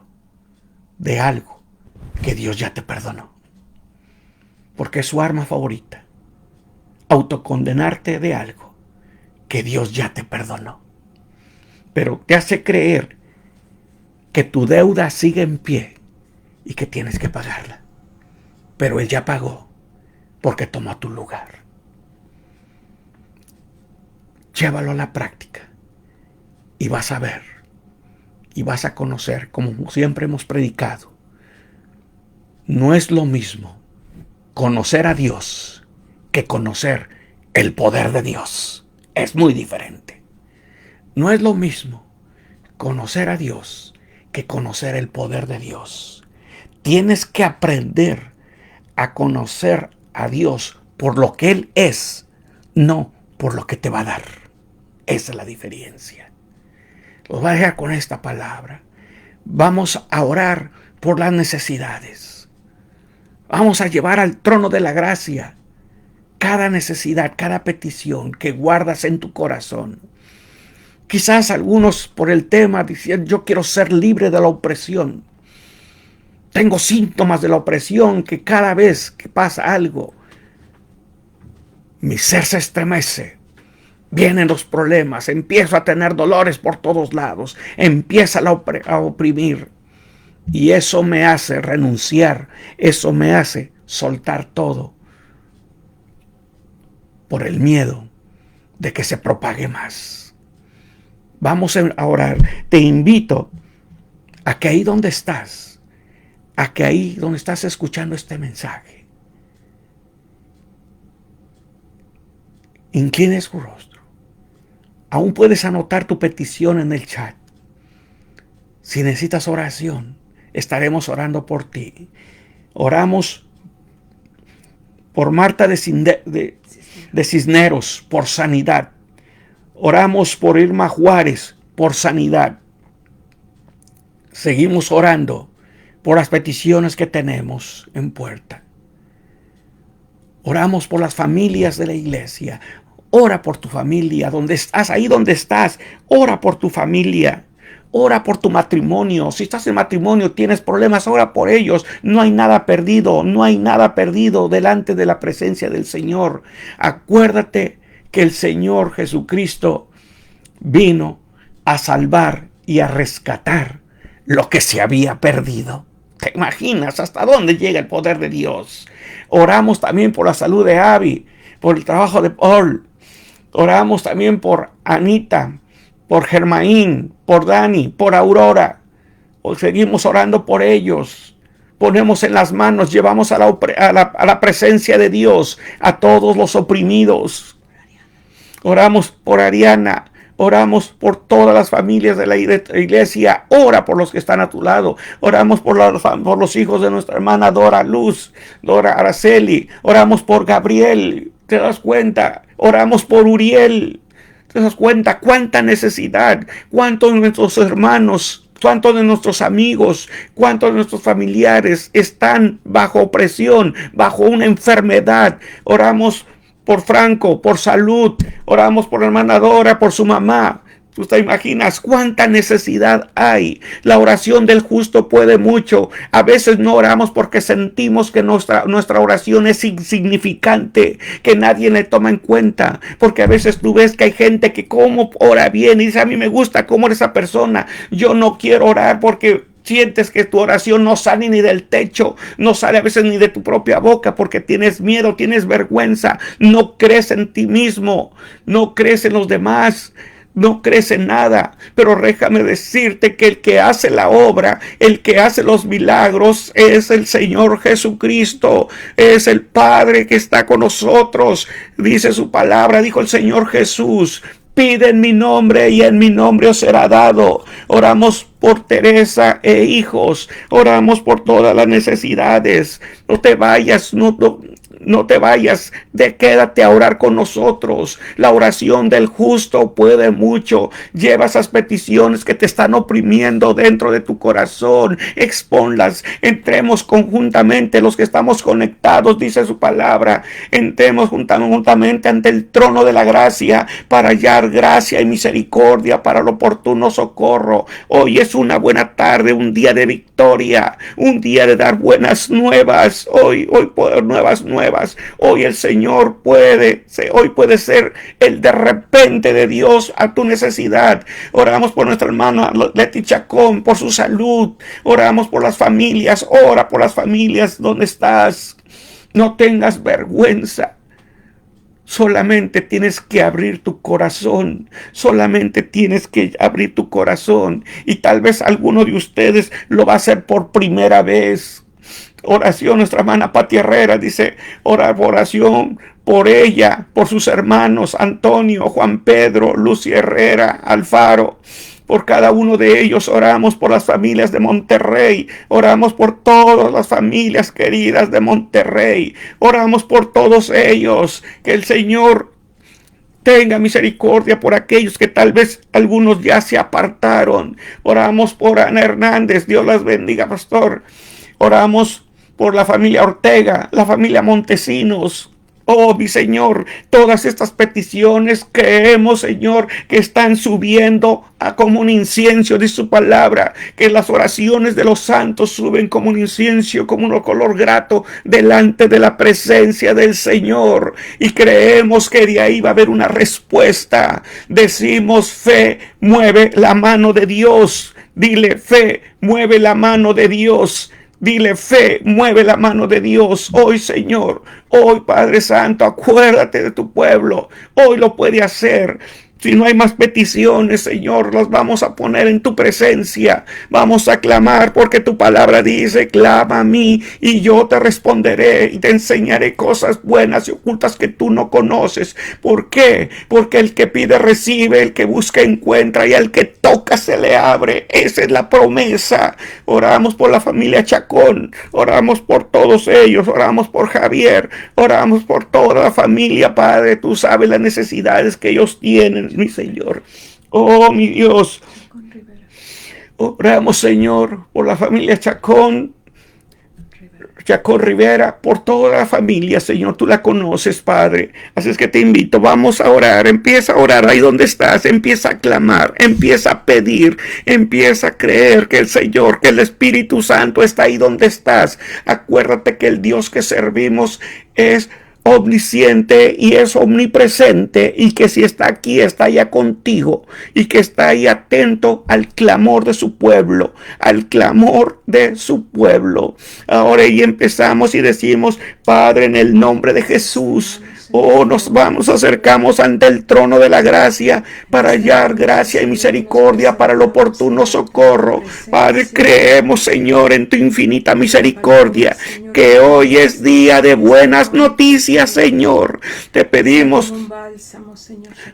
de algo que Dios ya te perdonó. Porque es su arma favorita, autocondenarte de algo que Dios ya te perdonó. Pero te hace creer que tu deuda sigue en pie y que tienes que pagarla. Pero Él ya pagó porque tomó tu lugar. Llévalo a la práctica y vas a ver y vas a conocer, como siempre hemos predicado, no es lo mismo conocer a Dios que conocer el poder de Dios. Es muy diferente. No es lo mismo conocer a Dios que conocer el poder de Dios. Tienes que aprender a conocer a Dios por lo que Él es, no por lo que te va a dar. Esa es la diferencia. Los voy a dejar con esta palabra. Vamos a orar por las necesidades. Vamos a llevar al trono de la gracia cada necesidad, cada petición que guardas en tu corazón. Quizás algunos por el tema dicen, yo quiero ser libre de la opresión. Tengo síntomas de la opresión que cada vez que pasa algo, mi ser se estremece. Vienen los problemas, empiezo a tener dolores por todos lados, empieza a oprimir. Y eso me hace renunciar, eso me hace soltar todo por el miedo de que se propague más. Vamos a orar. Te invito a que ahí donde estás, a que ahí donde estás escuchando este mensaje, inclines tu rostro. Aún puedes anotar tu petición en el chat. Si necesitas oración, estaremos orando por ti. Oramos por Marta de Cisneros, por sanidad. Oramos por Irma Juárez, por sanidad. Seguimos orando por las peticiones que tenemos en puerta. Oramos por las familias de la iglesia. Ora por tu familia, donde estás, ahí donde estás. Ora por tu familia. Ora por tu matrimonio. Si estás en matrimonio, tienes problemas, ora por ellos. No hay nada perdido, no hay nada perdido delante de la presencia del Señor. Acuérdate que el Señor Jesucristo vino a salvar y a rescatar lo que se había perdido. ¿Te imaginas hasta dónde llega el poder de Dios? Oramos también por la salud de Abby, por el trabajo de Paul. Oramos también por Anita, por Germaín, por Dani, por Aurora. Seguimos orando por ellos. Ponemos en las manos, llevamos a la presencia de Dios a todos los oprimidos. Oramos por Ariana. Oramos por todas las familias de la iglesia. Ora por los que están a tu lado. Oramos por los hijos de nuestra hermana Dora Luz, Dora Araceli. Oramos por Gabriel. ¿Te das cuenta? Oramos por Uriel. ¿Te das cuenta cuánta necesidad? ¿Cuántos de nuestros hermanos, cuántos de nuestros amigos, cuántos de nuestros familiares están bajo opresión, bajo una enfermedad? Oramos por Franco, por salud. Oramos por la hermana Dora, por su mamá. ¿Tú te imaginas cuánta necesidad hay? La oración del justo puede mucho. A veces no oramos porque sentimos que nuestra oración es insignificante, que nadie le toma en cuenta. Porque a veces tú ves que hay gente que como ora bien y dice, a mí me gusta cómo ora esa persona. Yo no quiero orar porque sientes que tu oración no sale ni del techo, no sale a veces ni de tu propia boca porque tienes miedo, tienes vergüenza, no crees en ti mismo, no crees en los demás. No crees en nada, pero déjame decirte que el que hace la obra, el que hace los milagros es el Señor Jesucristo, es el Padre que está con nosotros. Dice su palabra, dijo el Señor Jesús, pide en mi nombre y en mi nombre os será dado. Oramos por Teresa e hijos, oramos por todas las necesidades. No te vayas, no te vayas, quédate a orar con nosotros. La oración del justo puede mucho. Lleva esas peticiones que te están oprimiendo dentro de tu corazón, exponlas. Entremos conjuntamente los que estamos conectados, dice su palabra. Entremos juntamente ante el trono de la gracia para hallar gracia y misericordia para el oportuno socorro. Hoy es una buena tarde, un día de victoria, un día de dar buenas nuevas. Hoy nuevas. Hoy el Señor hoy puede ser el de repente de Dios a tu necesidad. Oramos por nuestra hermana Leti Chacón, por su salud. Oramos por las familias. Ora por las familias donde estás. No tengas vergüenza. Solamente tienes que abrir tu corazón. Solamente tienes que abrir tu corazón. Y tal vez alguno de ustedes lo va a hacer por primera vez. Oración, nuestra hermana Pati Herrera dice, oración por ella, por sus hermanos Antonio, Juan Pedro, Lucy Herrera, Alfaro. Por cada uno de ellos oramos por las familias de Monterrey. Oramos por todas las familias queridas de Monterrey. Oramos por todos ellos. Que el Señor tenga misericordia por aquellos que tal vez algunos ya se apartaron. Oramos por Ana Hernández. Dios las bendiga, pastor. Oramos por la familia Ortega, la familia Montesinos. Oh, mi Señor, todas estas peticiones creemos, Señor, que están subiendo como un incienso de su palabra, que las oraciones de los santos suben como un incienso, como un color grato delante de la presencia del Señor. Y creemos que de ahí va a haber una respuesta. Decimos, fe mueve la mano de Dios. Dile, fe mueve la mano de Dios. Dile, fe, mueve la mano de Dios. Hoy, Señor, hoy, Padre Santo, acuérdate de tu pueblo. Hoy lo puede hacer. Si no hay más peticiones, Señor, las vamos a poner en tu presencia. Vamos a clamar porque tu palabra dice, clama a mí y yo te responderé y te enseñaré cosas buenas y ocultas que tú no conoces. ¿Por qué? Porque el que pide recibe, el que busca encuentra y al que toca se le abre. Esa es la promesa. Oramos por la familia Chacón, oramos por todos ellos, oramos por Javier, oramos por toda la familia, Padre. Tú sabes las necesidades que ellos tienen, mi Señor. Oh, mi Dios. Oramos, Señor, por la familia Chacón Rivera, por toda la familia, Señor, tú la conoces, Padre. Así es que te invito, vamos a orar, empieza a orar ahí donde estás, empieza a clamar, empieza a pedir, empieza a creer que el Señor, que el Espíritu Santo está ahí donde estás. Acuérdate que el Dios que servimos es omnisciente y es omnipresente, y que si está aquí, está allá contigo, y que está ahí atento al clamor de su pueblo, al clamor de su pueblo. Ahora y empezamos y decimos, Padre, en el nombre de Jesús, oh, nos acercamos ante el trono de la gracia para hallar gracia y misericordia para el oportuno socorro. Padre, creemos, Señor, en tu infinita misericordia, que hoy es día de buenas noticias, Señor. Te pedimos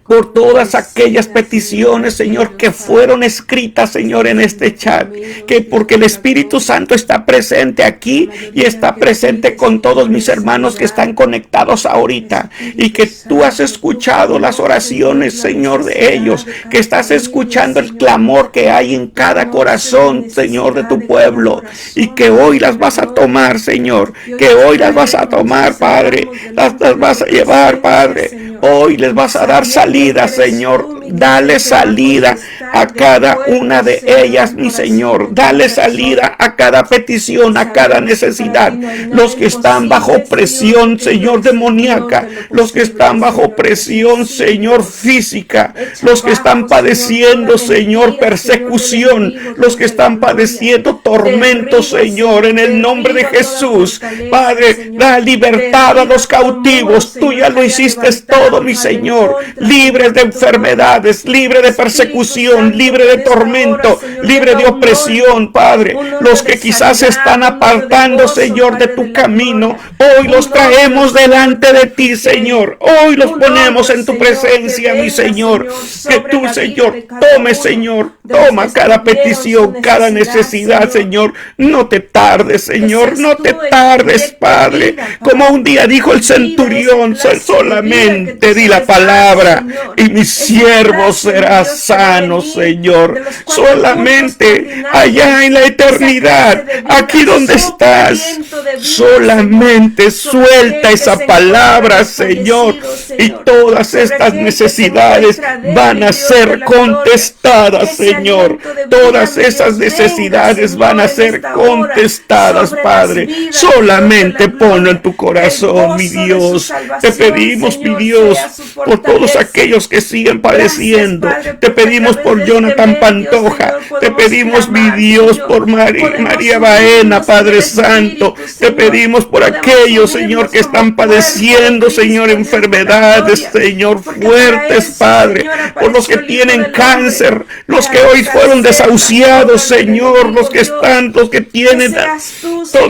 por todas aquellas peticiones, Señor, que fueron escritas, Señor, en este chat, que porque el Espíritu Santo está presente aquí y está presente con todos mis hermanos que están conectados ahorita. Y que tú has escuchado las oraciones, Señor, de ellos, que estás escuchando el clamor que hay en cada corazón, Señor, de tu pueblo, y que hoy las vas a tomar, Señor, que hoy las vas a tomar, Padre, las vas a llevar, Padre. Hoy les vas a dar salida, Señor. Dale salida a cada una de ellas, mi Señor. Dale salida a cada petición, a cada necesidad. Los que están bajo presión, Señor, demoníaca. Los que están bajo presión, Señor, física. Los que están padeciendo, Señor, persecución. Los que están padeciendo tormento, Señor, en el nombre de Jesús. Padre, da libertad a los cautivos. Tú ya lo hiciste todo, mi Señor. Libres de enfermedades, libre de persecución, libre de tormento, libre de opresión, Padre. Los que quizás se están apartando, Señor, de tu camino, hoy los traemos delante de ti, Señor. Hoy los ponemos en tu presencia, mi Señor. Que tú, Señor, tome, Señor, toma cada petición, cada necesidad, Señor. No te tardes, Señor, no te tardes, Padre. Como un día dijo el centurión, solamente di la palabra y mi siervo será sano, Señor. Solamente allá en la eternidad, aquí donde estás, solamente suelta esa palabra, Señor, y todas estas necesidades van a ser contestadas, Señor. Todas esas necesidades van a ser contestadas, Padre. Solamente ponlo en tu corazón, mi Dios. Te pedimos, mi Dios, por todos aquellos que siguen padeciendo. Te pedimos por Jonathan Pantoja. Te pedimos, mi Dios, por María Baena, Padre Santo. Te pedimos por aquellos, Señor, que están padeciendo, Señor, enfermedades, Señor, fuertes, Padre. Por los que tienen cáncer, los que hoy fueron desahuciados, Señor, los que tienen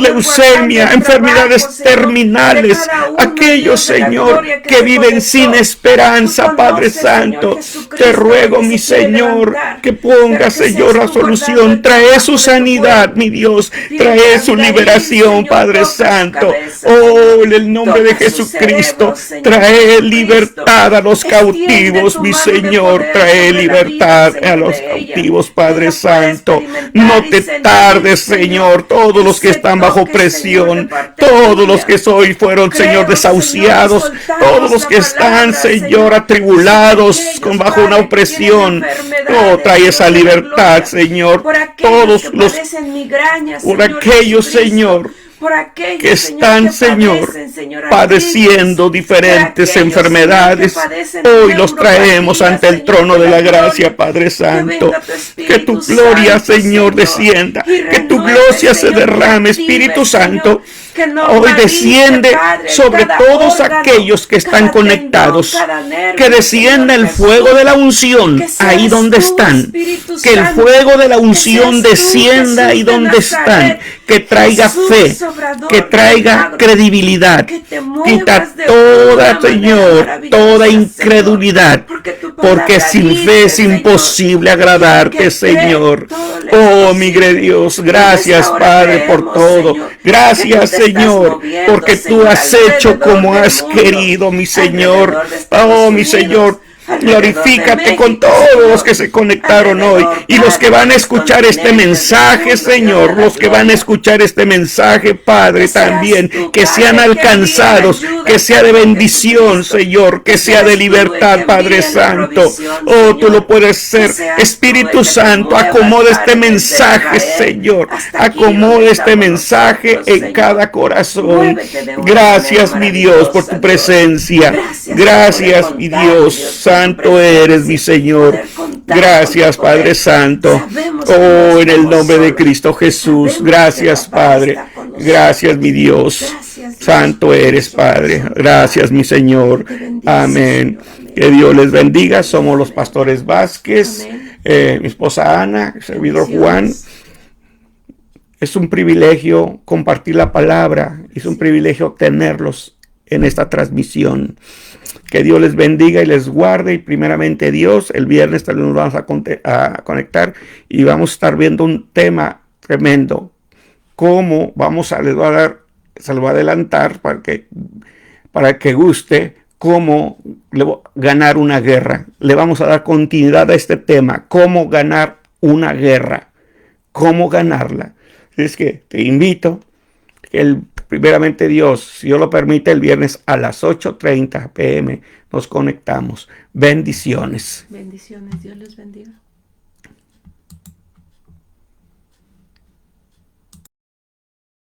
leucemia, enfermedades terminales, aquellos, Señor, que viven sin esperanza, Padre Santo. Te ruego, mi Señor, que ponga, Señor, la solución. Trae su sanidad, mi Dios. Trae su liberación, Padre Santo. Oh, en el nombre de Jesucristo, trae libertad a los cautivos, mi Señor. Trae libertad a los cautivos, Padre Santo. No te tardes, Señor. Todos los que están bajo presión, todos los que hoy fueron, Señor, desahuciados, todos los que están, Señor, atribulados bajo una opresión. Oh, trae esa libertad, Señor. Todos los, por aquellos, Señor, por aquellos, que están, Señor, padeciendo diferentes enfermedades. Hoy los traemos ante el trono de la gracia, Padre Santo. Que tu gloria, Señor, descienda. Que tu gloria se derrame, Espíritu Santo. Hoy desciende sobre todos aquellos que están conectados. Que descienda el fuego de la unción ahí donde están. Que el fuego de la unción descienda ahí donde están. Que traiga fe, que traiga credibilidad. Quita toda, Señor, toda incredulidad. Porque sin fe es imposible agradarte, Señor. Oh, mi gran Dios, gracias, Padre, por todo. Gracias, Señor, porque tú has hecho como has querido, mi Señor. Oh, mi Señor. Glorifícate con todos los que se conectaron hoy y los que van a escuchar este mensaje, Señor, los que van a escuchar este mensaje, Padre, también, que sean alcanzados, que sea de bendición, Señor, que sea de libertad, Padre Santo. Oh, tú lo puedes hacer, Espíritu Santo, acomoda este mensaje, Señor, acomoda este mensaje en cada corazón. Gracias, mi Dios, por tu presencia. Gracias, mi Dios. Santo eres, mi Señor. Gracias, Padre Santo. Oh, en el nombre de Cristo Jesús. Gracias, Padre. Gracias, mi Dios. Santo eres, Padre. Gracias, mi Señor. Amén. Que Dios les bendiga. Somos los pastores Vázquez, mi esposa Ana, el servidor Juan. Es un privilegio compartir la palabra. Es un privilegio tenerlos en esta transmisión. Que Dios les bendiga y les guarde. Y primeramente Dios, el viernes también nos vamos a conectar y vamos a estar viendo un tema tremendo. Cómo vamos a, les voy a dar, se lo voy a adelantar para que guste, cómo ganar una guerra. Le vamos a dar continuidad a este tema, cómo ganar una guerra, cómo ganarla. Es que te invito, primeramente Dios, si Dios lo permite, el viernes a las 8:30 p.m. nos conectamos. Bendiciones. Bendiciones, Dios les bendiga.